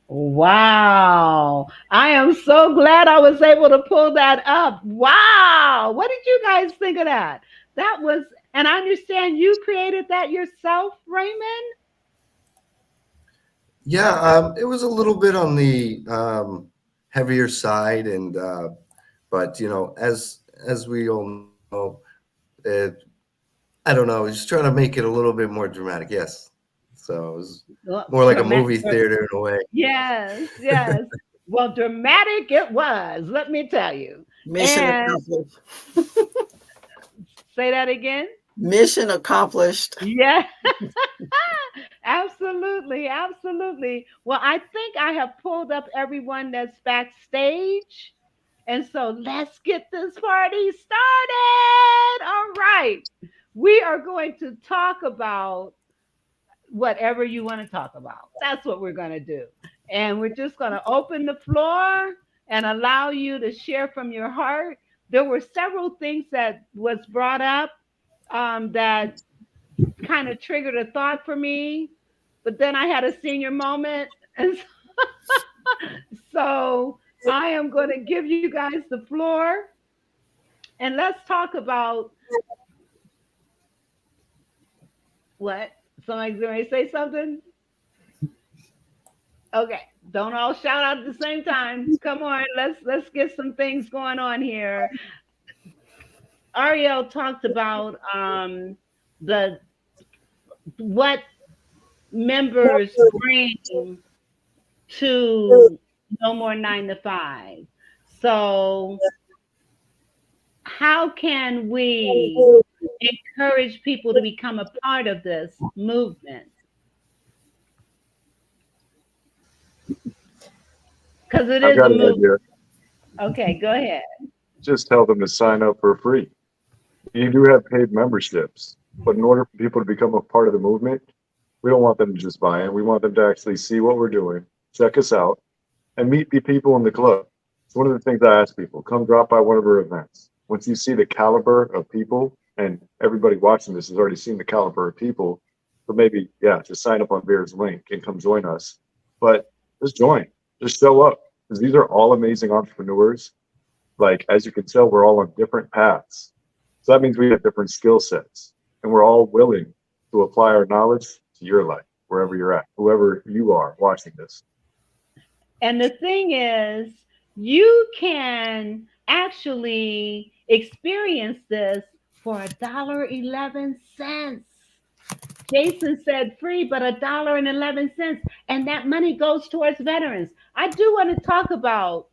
Wow. I am so glad I was able to pull that up. Wow. What did you guys think of that? That was, and I understand you created that yourself, Raymond? Yeah, it was a little bit on the heavier side, and but as we all know, it, I don't know, just trying to make it a little bit more dramatic. Yes, so it was more like a movie theater in a way. Yes, yes. Well, dramatic it was, let me tell you. Mission And accomplished. say that again. Mission accomplished. Yeah. Absolutely, absolutely. Well, I think I have pulled up everyone that's backstage. And so let's get this party started. All right. We are going to talk about whatever you want to talk about. That's what we're going to do. And we're just going to open the floor and allow you to share from your heart. There were several things that was brought up that kind of triggered a thought for me, but then I had a senior moment. And so I am going to give you guys the floor and let's talk about what? Somebody's going to say something? Okay, don't all shout out at the same time. Come on, let's get some things going on here. Ariel talked about the what members bring to No More 9 to 5. So how can we encourage people to become a part of this movement? Because it is a movement. Okay, go ahead. Just tell them to sign up for free. You do have paid memberships, but in order for people to become a part of the movement, we don't want them to just buy in. We want them to actually see what we're doing, check us out, and meet the people in the club. It's one of the things I ask people, come drop by one of our events. Once you see the caliber of people, and everybody watching this has already seen the caliber of people, so maybe, yeah, just sign up on Vera's link and come join us. But just join, just show up, because these are all amazing entrepreneurs. Like, as you can tell, we're all on different paths. So that means we have different skill sets, and we're all willing to apply our knowledge to your life, wherever you're at, whoever you are watching this. And the thing is, you can actually experience this for $1.11. Jason said free, but $1.11. And that money goes towards veterans. I do want to talk about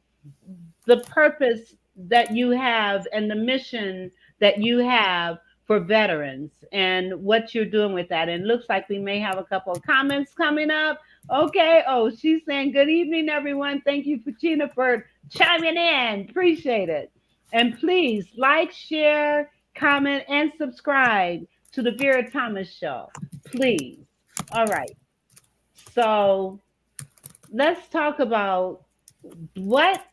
the purpose that you have and the mission that you have for veterans and what you're doing with that. And it looks like we may have a couple of comments coming up. Okay. Oh, she's saying, good evening, everyone. Thank you, Pachina, for chiming in. Appreciate it. And please like, share, comment, and subscribe to the Vera Thomas Show. Please. All right. So let's talk about what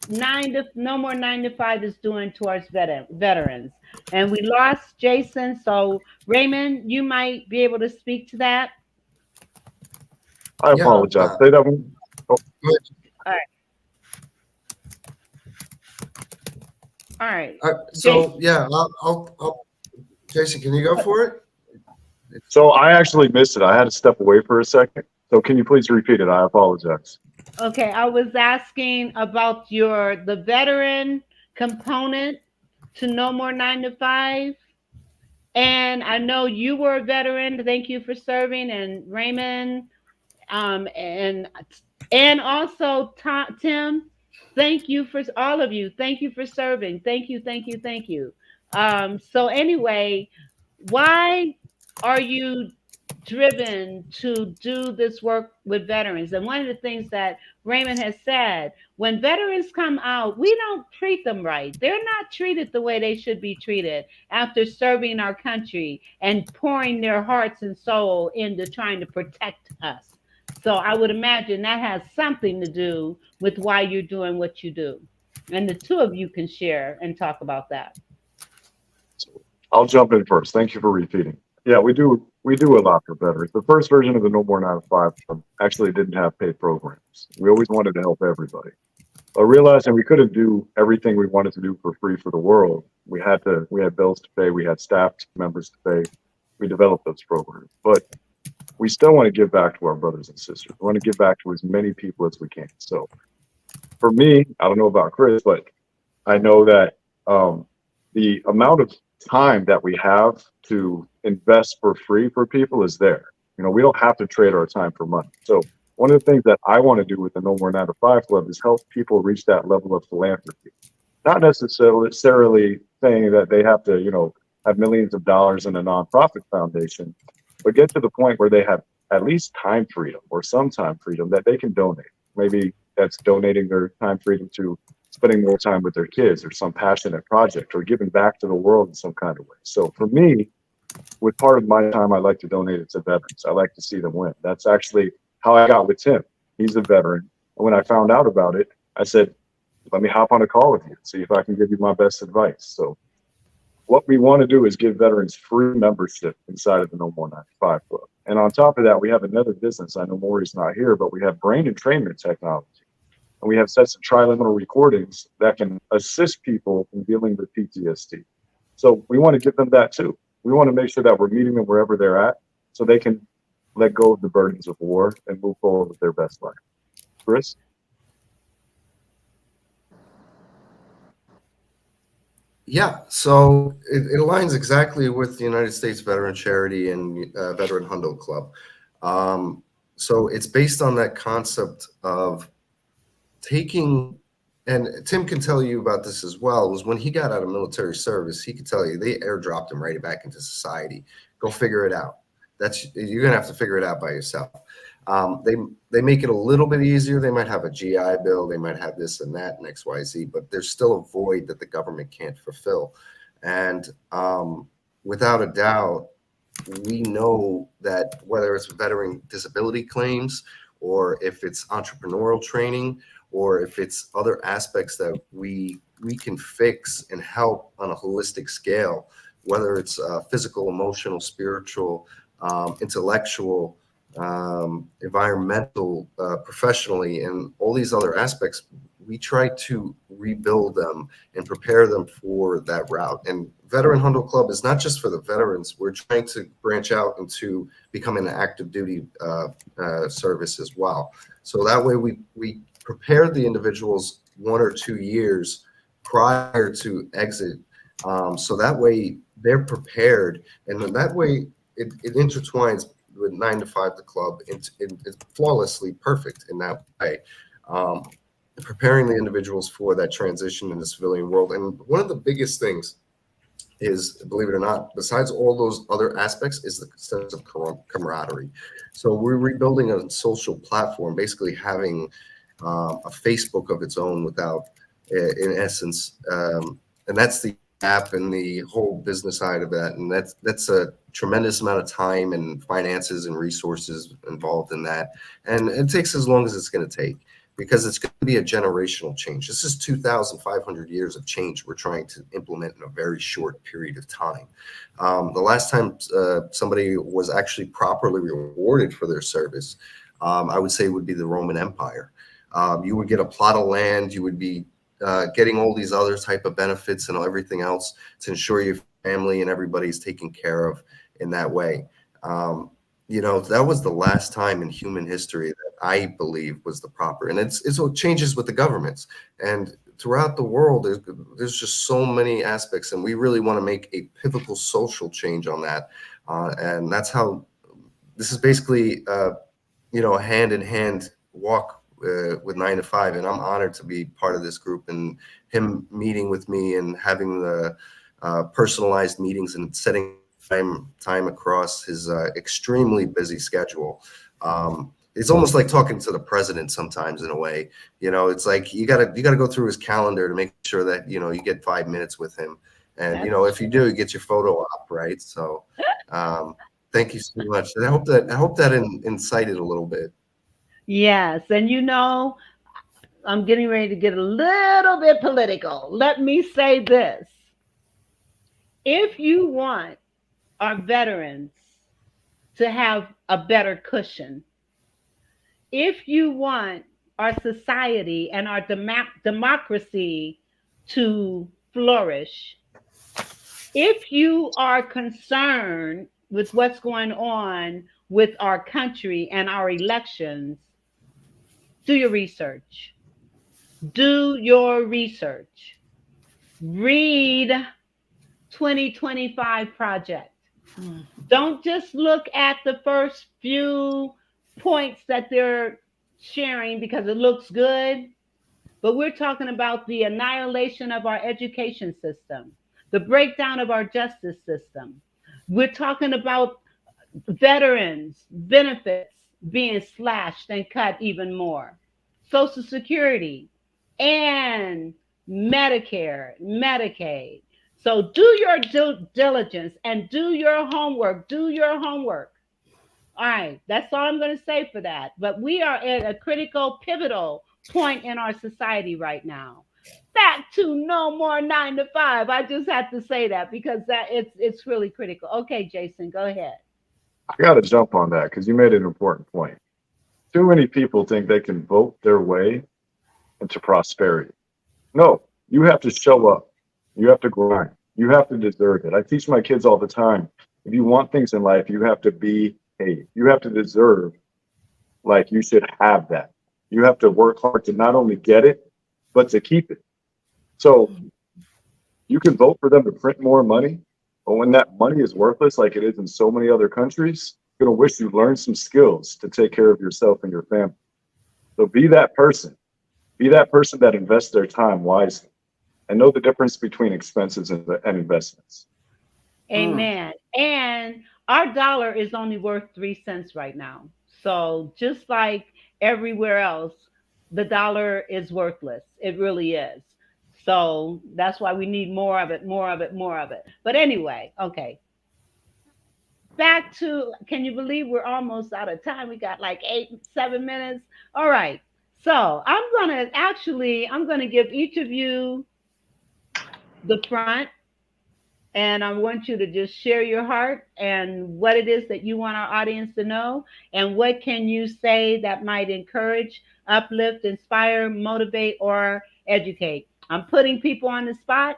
no more 9 to 5 is doing towards veterans. And we lost Jason. So Raymond, you might be able to speak to that. I apologize. Say that one. Oh. All right. All right. So yeah, I'll Jason, can you go for it? So I actually missed it. I had to step away for a second. So can you please repeat it? I apologize. Okay, I was asking about the veteran component to No More 9 to 5. And I know you were a veteran. Thank you for serving. And Raymond, and also Tim, thank you for all of you. Thank you for serving. Thank you, thank you, thank you. So anyway, why are you driven to do this work with veterans? And one of the things that Raymond has said, when veterans come out, we don't treat them right. They're not treated the way they should be treated after serving our country and pouring their hearts and soul into trying to protect us. So I would imagine that has something to do with why you're doing what you do. And the two of you can share and talk about that. I'll jump in first. Thank you for repeating. Yeah, we do a lot for veterans. The first version of the No More 9 to 5 actually didn't have paid programs. We always wanted to help everybody. But realizing we couldn't do everything we wanted to do for free for the world, we had bills to pay, we had staff members to pay. We developed those programs. But we still want to give back to our brothers and sisters. We want to give back to as many people as we can. So for me, I don't know about Chris, but I know that the amount of time that we have to invest for free for people is there. You know, we don't have to trade our time for money. So one of the things that I want to do with the No More 9 to 5 Club is help people reach that level of philanthropy. Not necessarily saying that they have to, you know, have millions of dollars in a nonprofit foundation, but get to the point where they have at least time freedom or some time freedom that they can donate. Maybe that's donating their time freedom to spending more time with their kids or some passionate project or giving back to the world in some kind of way. So for me, with part of my time, I like to donate it to veterans. I like to see them win. That's actually how I got with Tim. He's a veteran. And when I found out about it, I said, let me hop on a call with you and see if I can give you my best advice. So what we want to do is give veterans free membership inside of the No More 9 to 5 Club. And on top of that, we have another business. I know Maury's not here, but we have brain entrainment technology. And we have sets of trilingual recordings that can assist people in dealing with PTSD. So we want to give them that too. We want to make sure that we're meeting them wherever they're at so they can let go of the burdens of war and move forward with their best life. Chris? Yeah, so it aligns exactly with the United States Veteran Charity and Veteran Hundo Club. So it's based on that concept of taking, and Tim can tell you about this as well, was when he got out of military service, he could tell you they airdropped him right back into society. Go figure it out. You're gonna have to figure it out by yourself. They make it a little bit easier. They might have a GI Bill, they might have this and that and XYZ, but there's still a void that the government can't fulfill. And without a doubt, we know that whether it's veteran disability claims or if it's entrepreneurial training or if it's other aspects that we can fix and help on a holistic scale, whether it's physical, emotional, spiritual, intellectual, environmental, professionally, and all these other aspects, we try to rebuild them and prepare them for that route. And Veteran Hundo Club is not just for the veterans. We're trying to branch out into becoming an active duty service as well. So that way we prepare the individuals 1 or 2 years prior to exit. So that way they're prepared, and then that way it intertwines with 9 to 5 the club. It's flawlessly perfect in that way, preparing the individuals for that transition in the civilian world. And one of the biggest things is, believe it or not, besides all those other aspects, is the sense of camaraderie. So we're rebuilding a social platform, basically having a Facebook of its own without, in essence, and that's the app and the whole business side of that. And that's a tremendous amount of time and finances and resources involved in that. And it takes as long as it's going to take, because it's going to be a generational change. This is 2,500 years of change we're trying to implement in a very short period of time. The last time somebody was actually properly rewarded for their service, I would say would be the Roman Empire. You would get a plot of land, you would be getting all these other type of benefits and everything else to ensure your family and everybody's taken care of in that way. That was the last time in human history that I believe was the proper, and it's what changes with the governments and throughout the world. There's just so many aspects, and we really want to make a pivotal social change on that. And that's how this is basically, a hand in hand walk with 9 to 5, and I'm honored to be part of this group and him meeting with me and having the personalized meetings and setting time across his extremely busy schedule. It's almost like talking to the president sometimes in a way. It's like you gotta go through his calendar to make sure that you get 5 minutes with him, and if you do, you get your photo op, right? So thank you so much, and I hope that incited a little bit. Yes, and I'm getting ready to get a little bit political. Let me say this. If you want our veterans to have a better cushion, if you want our society and our democracy to flourish, if you are concerned with what's going on with our country and our elections, do your research. Do your research. Read 2025 Project. Don't just look at the first few points that they're sharing because it looks good, but we're talking about the annihilation of our education system, the breakdown of our justice system. We're talking about veterans' benefits being slashed and cut even more, Social Security, and Medicare, Medicaid. So do your due diligence and do your homework. Do your homework. All right, that's all I'm going to say for that. But we are at a critical, pivotal point in our society right now. Back to no more 9 to 5. I just had to say that because it's really critical. Okay, Jason, go ahead. I got to jump on that because you made an important point. Too many people think they can vote their way into prosperity. No, you have to show up. You have to grind. You have to deserve it. I teach my kids all the time. If you want things in life, you have to be paid. You have to deserve, like you should have that. You have to work hard to not only get it, but to keep it. So you can vote for them to print more money, but when that money is worthless, like it is in so many other countries, you're going to wish you learned some skills to take care of yourself and your family. So be that person. Be that person that invests their time wisely and know the difference between expenses and investments. Amen. And our dollar is only worth 3 cents right now. So just like everywhere else, the dollar is worthless. It really is. So that's why we need more of it, more of it, more of it. But anyway, okay. Back to, can you believe we're almost out of time? We got like 7 minutes. All right. So I'm going to give each of you the front, and I want you to just share your heart and what it is that you want our audience to know, and what can you say that might encourage, uplift, inspire, motivate, or educate. I'm putting people on the spot,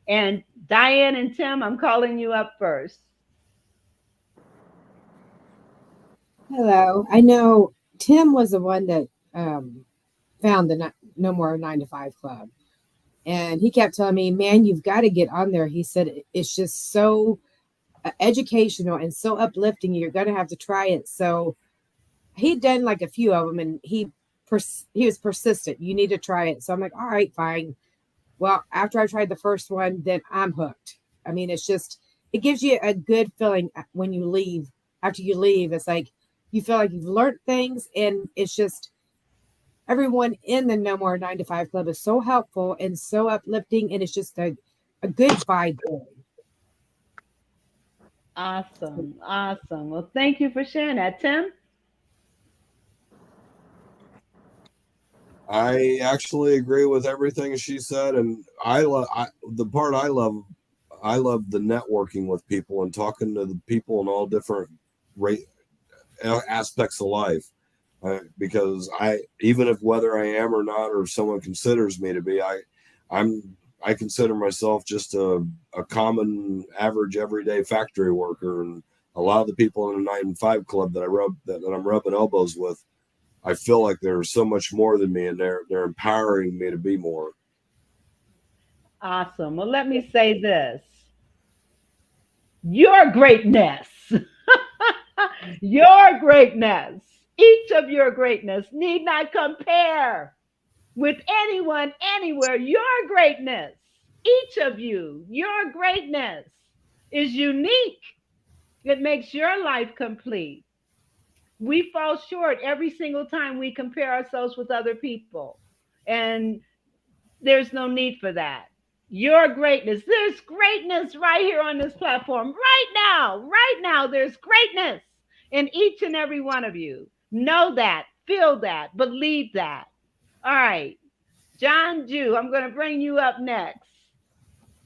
and Diane and Tim, I'm calling you up first. Hello. I know Tim was the one that found the No More 9 to 5 Club. And he kept telling me, man, you've got to get on there. He said, it's just so educational and so uplifting. You're going to have to try it. So he'd done like a few of them, and he was persistent. You need to try it. So I'm like, all right, fine. Well, after I tried the first one, then I'm hooked. I mean, it's just, it gives you a good feeling when you leave. After you leave, it's like you feel like you've learned things, and it's just everyone in the No More 9 to 5 Club is so helpful and so uplifting, and it's just a good vibe. Awesome. Awesome. Well, thank you for sharing that, Tim. I actually agree with everything she said, and the part I love the networking with people and talking to the people in all different rate aspects of life. Because even if whether I am or not, or if someone considers me to be, I consider myself just a common, average, everyday factory worker, and a lot of the people in the 9 to 5 Club that I'm rubbing elbows with, I feel like they're so much more than me, and they're empowering me to be more. Awesome. Well, let me say this. Your greatness, your greatness, each of your greatness need not compare with anyone, anywhere. Your greatness, each of you, your greatness is unique. It makes your life complete. We fall short every single time we compare ourselves with other people. And there's no need for that. Your greatness, there's greatness right here on this platform. Right now, there's greatness in each and every one of you. Know that, feel that, believe that. All right. John Jew, I'm going to bring you up next.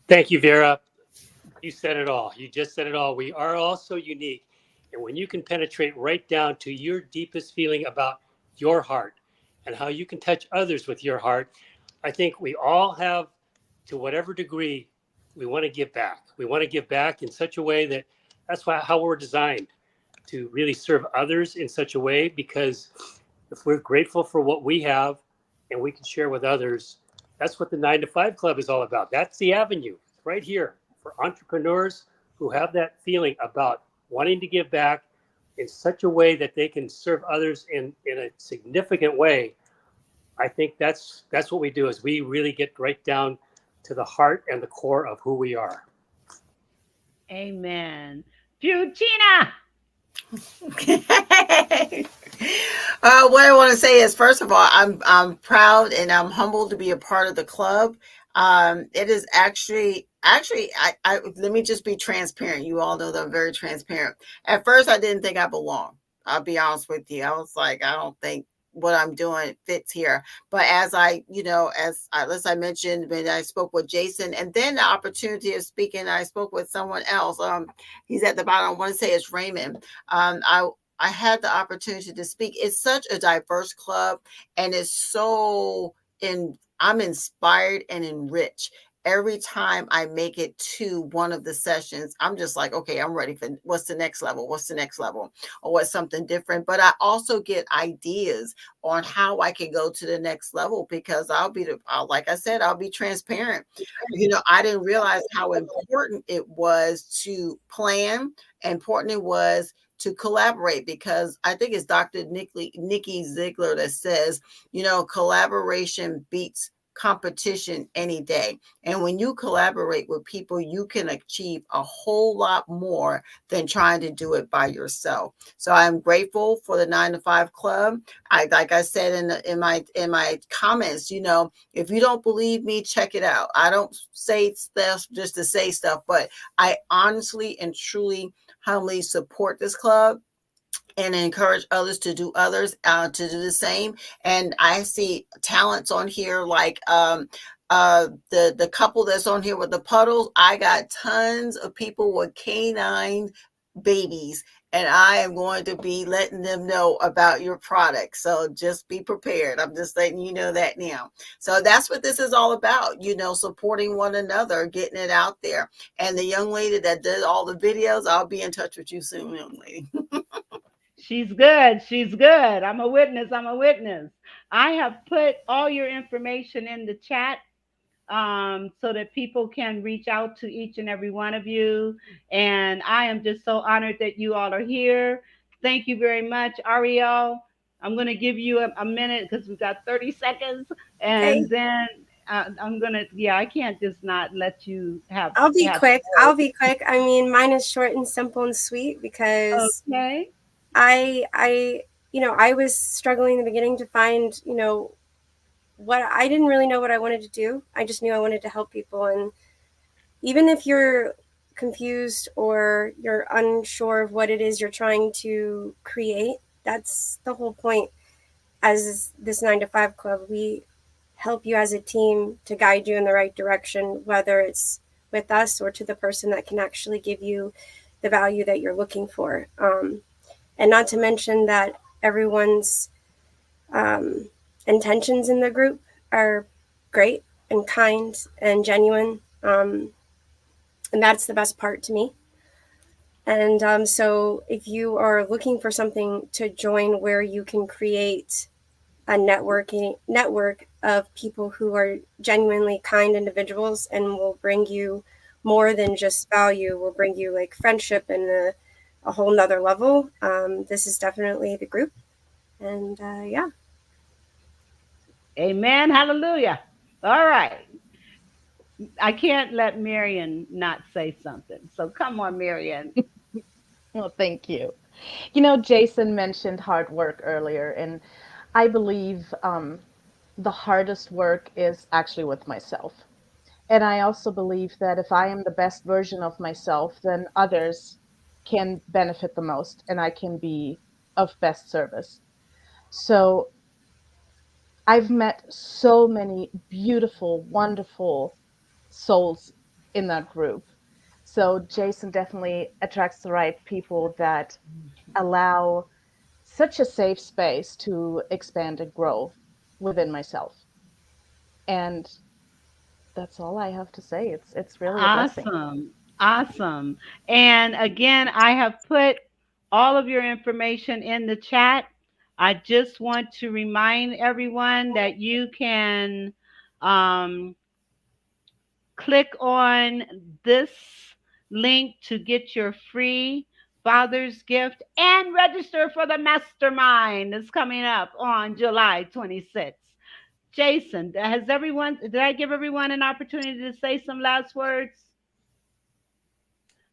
Thank you, Vera. You said it all. You just said it all. We are all so unique. And when you can penetrate right down to your deepest feeling about your heart and how you can touch others with your heart, I think we all have, to whatever degree, we want to give back. We want to give back in such a way that how we're designed, to really serve others in such a way, because if we're grateful for what we have and we can share with others, that's what the 9 to 5 Club is all about. That's the avenue right here for entrepreneurs who have that feeling about wanting to give back in such a way that they can serve others in a significant way. I think that's what we do, is we really get right down to the heart and the core of who we are. Amen. Futina. What I want to say is, first of all, I'm proud and I'm humbled to be a part of the club. It is actually, I let me just be transparent. You all know that I'm very transparent. At first, I didn't think I belonged. I'll be honest with you. I was like, I don't think what I'm doing fits here. But as I mentioned, when I spoke with Jason, and then the opportunity of speaking, I spoke with someone else. He's at the bottom. I want to say it's Raymond. I had the opportunity to speak. It's such a diverse club, and it's so I'm inspired and enriched. Every time I make it to one of the sessions, I'm just like, okay, I'm ready for what's the next level? What's the next level? Or what's something different? But I also get ideas on how I can go to the next level, because like I said, I'll be transparent. I didn't realize how important it was to plan, important it was to collaborate, because I think it's Dr. Nikki Ziegler that says, collaboration beats competition any day. And when you collaborate with people, you can achieve a whole lot more than trying to do it by yourself. So I'm grateful for the 9 to 5 Club. Like I said in my comments, if you don't believe me, check it out. I don't say stuff just to say stuff, but I honestly and truly humbly support this club and encourage others to do the same. And I see talents on here like the couple that's on here with the puddles. I got tons of people with canine babies, and I am going to be letting them know about your product. So just be prepared. I'm just letting you know that now. So that's what this is all about, supporting one another, getting it out there. And the young lady that did all the videos, I'll be in touch with you soon, young lady. She's good. She's good. I'm a witness. I have put all your information in the chat so that people can reach out to each and every one of you. And I am just so honored that you all are here. Thank you very much, Ariel. I'm going to give you a minute because we've got 30 seconds. And then I'm gonna. Yeah, I can't just not let you have I'll be have. quick. I'll be quick. I mean, mine is short and simple and sweet because Okay. I was struggling in the beginning to find, what I didn't really know what I wanted to do. I just knew I wanted to help people. And even if you're confused or you're unsure of what it is you're trying to create, that's the whole point. As this 9 to 5 club, we help you as a team to guide you in the right direction, whether it's with us or to the person that can actually give you the value that you're looking for. And not to mention that everyone's intentions in the group are great and kind and genuine. And that's the best part to me. And so if you are looking for something to join where you can create a network of people who are genuinely kind individuals and will bring you more than just value, will bring you like friendship and a whole nother level, this is definitely the group. And yeah. Amen. Hallelujah. All right. I can't let Marion not say something. So come on, Marion. Well, thank you. Jason mentioned hard work earlier, and I believe the hardest work is actually with myself. And I also believe that if I am the best version of myself, then others can benefit the most and I can be of best service. So I've met so many beautiful, wonderful souls in that group. So Jason definitely attracts the right people that allow such a safe space to expand and grow within myself. And that's all I have to say. It's really a blessing. Awesome. Awesome. And again, I have put all of your information in the chat. I just want to remind everyone that you can um, click on this link to get your free Father's Gift and register for the mastermind that's coming up on July 26th. Jason, did I give everyone an opportunity to say some last words?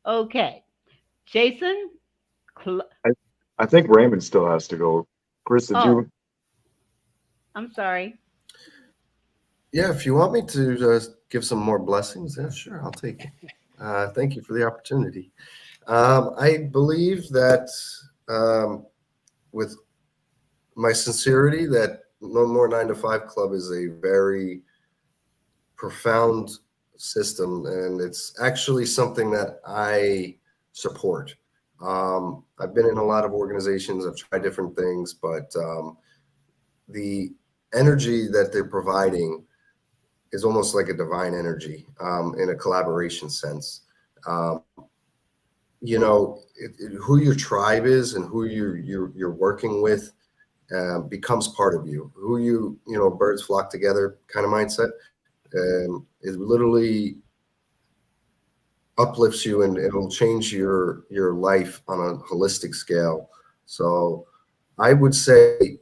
Okay. Jason? I, I think Raymond still has to go. Chris, did Oh, you? I'm sorry. Yeah, if you want me to give some more blessings, yeah, sure, I'll take it. Thank you for the opportunity. I believe that with my sincerity, that No More 9 to 5 Club is a very profound system, and it's actually something that I support. I've been in a lot of organizations, I've tried different things, but the energy that they're providing is almost like a divine energy in a collaboration sense. Who your tribe is and who you're working with becomes part of you. Birds flock together kind of mindset. It literally uplifts you and it'll change your life on a holistic scale. So I would say,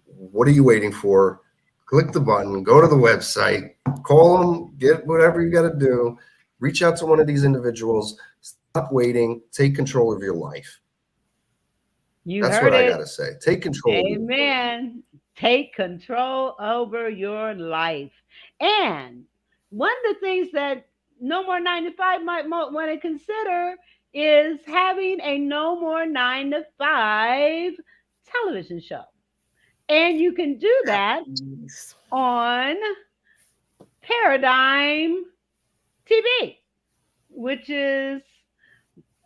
what are you waiting for? Click the button, go to the website, call them, get whatever you got to do, reach out to one of these individuals, stop waiting, take control of your life. You That's heard what I it. got to say. Take control. Amen. Take control over your life. And one of the things that No More 9 to 5 might want to consider is having a No More 9 to 5 television show. And you can do that on Paradigm TV, which is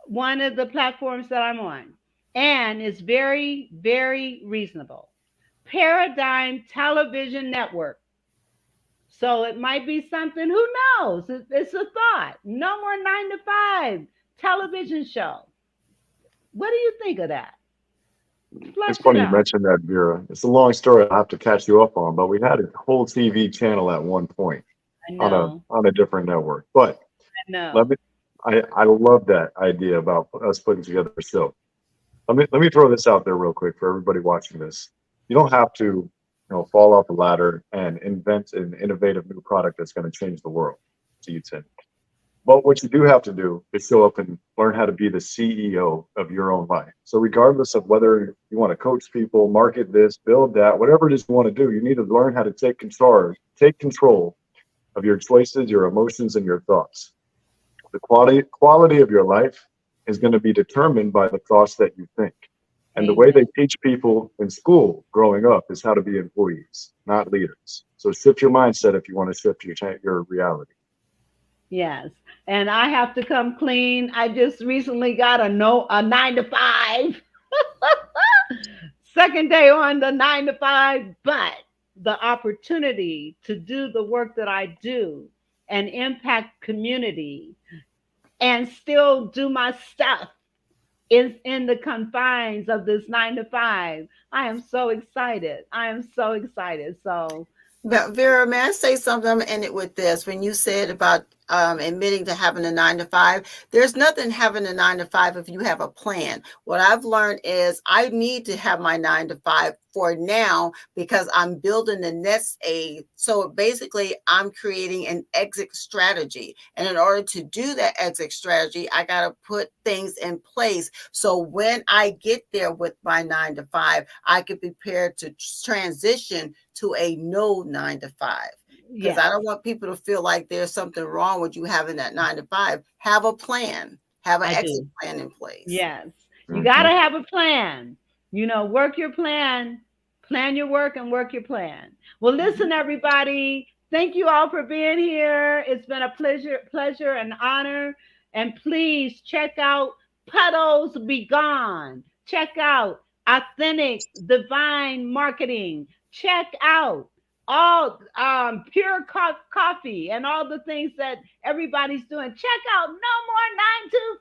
one of the platforms that I'm on. And it's very, very reasonable. Paradigm Television Network. So it might be something, who knows? It's a thought. No More 9 to 5 television show. What do you think of that? It's Flush it funny you out. mentioned that, Vera. It's a long story I'll have to catch you up on, but we had a whole TV channel at one point I on know. a different network. But I know. let me I love that idea about us putting together a show. Let me throw this out there real quick for everybody watching this. You don't have to fall off a ladder and invent an innovative new product that's going to change the world. So you'd say. But what you do have to do is show up and learn how to be the CEO of your own life. So regardless of whether you want to coach people, market this, build that, whatever it is you want to do, you need to learn how to take control of your choices, your emotions, and your thoughts. The quality of your life is going to be determined by the thoughts that you think. And the way they teach people in school growing up is how to be employees, not leaders. So shift your mindset if you want to shift your reality. Yes. And I have to come clean. I just recently got a 9 to 5. Second day on the 9 to 5, but the opportunity to do the work that I do and impact community and still do my stuff is in the confines of this 9 to 5. I am so excited. So Vera, may I say something? I'm going to end it with this. When you said about admitting to having a 9 to 5, there's nothing having a 9 to 5 if you have a plan. What I've learned is I need to have my 9 to 5 for now because I'm building the next aid. So basically, I'm creating an exit strategy. And in order to do that exit strategy, I got to put things in place. So when I get there with my 9 to 5, I can prepare to transition to a no 9 to 5. Because I don't want people to feel like there's something wrong with you having that 9 to 5. Have a plan. Have an exit plan in place. Yes. You got to have a plan. Work your plan your work and work your plan. Well, listen, everybody. Thank you all for being here. It's been a pleasure and honor. And please check out Puddles Be Gone. Check out Authentic Divine Marketing. Check out all Pure Coffee and all the things that everybody's doing. Check out No More 9 to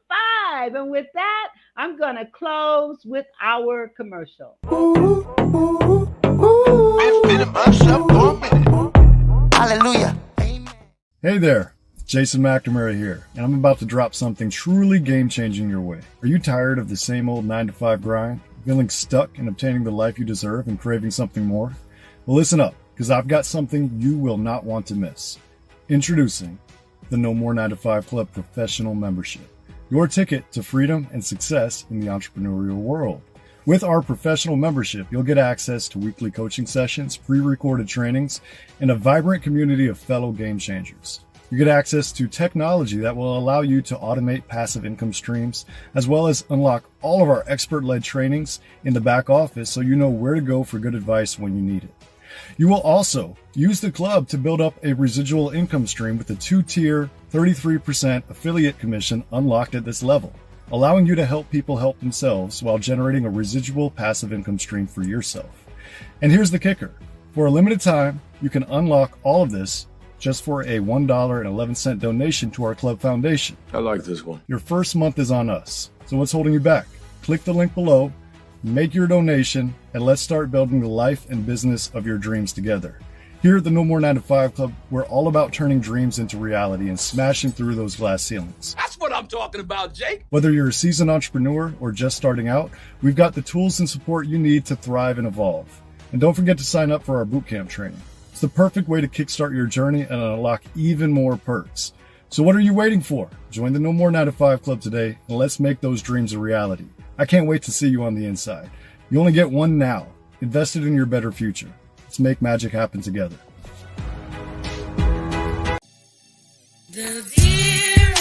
5. And with that, I'm going to close with our commercial. Hallelujah. Hey there, Jason McNamara here, and I'm about to drop something truly game-changing your way. Are you tired of the same old 9 to 5 grind? Feeling stuck in obtaining the life you deserve and craving something more? Well, listen up, because I've got something you will not want to miss. Introducing the No More 9 to 5 Club Professional Membership, your ticket to freedom and success in the entrepreneurial world. With our professional membership, you'll get access to weekly coaching sessions, pre-recorded trainings, and a vibrant community of fellow game changers. You get access to technology that will allow you to automate passive income streams, as well as unlock all of our expert-led trainings in the back office so you know where to go for good advice when you need it. You will also use the club to build up a residual income stream with a 2-tier 33% affiliate commission unlocked at this level, allowing you to help people help themselves while generating a residual passive income stream for yourself. And here's the kicker. For a limited time, you can unlock all of this just for a $1.11 donation to our club foundation. I like this one. Your first month is on us. So what's holding you back? Click the link below, make your donation, and let's start building the life and business of your dreams together. Here at the No More 9 to 5 Club, we're all about turning dreams into reality and smashing through those glass ceilings. That's what I'm talking about, Jake. Whether you're a seasoned entrepreneur or just starting out, we've got the tools and support you need to thrive and evolve. And don't forget to sign up for our bootcamp training. It's the perfect way to kickstart your journey and unlock even more perks. So what are you waiting for? Join the No More 9 to 5 Club today, and let's make those dreams a reality. I can't wait to see you on the inside. You only get one now. Invest it in your better future. Let's make magic happen together. The Vera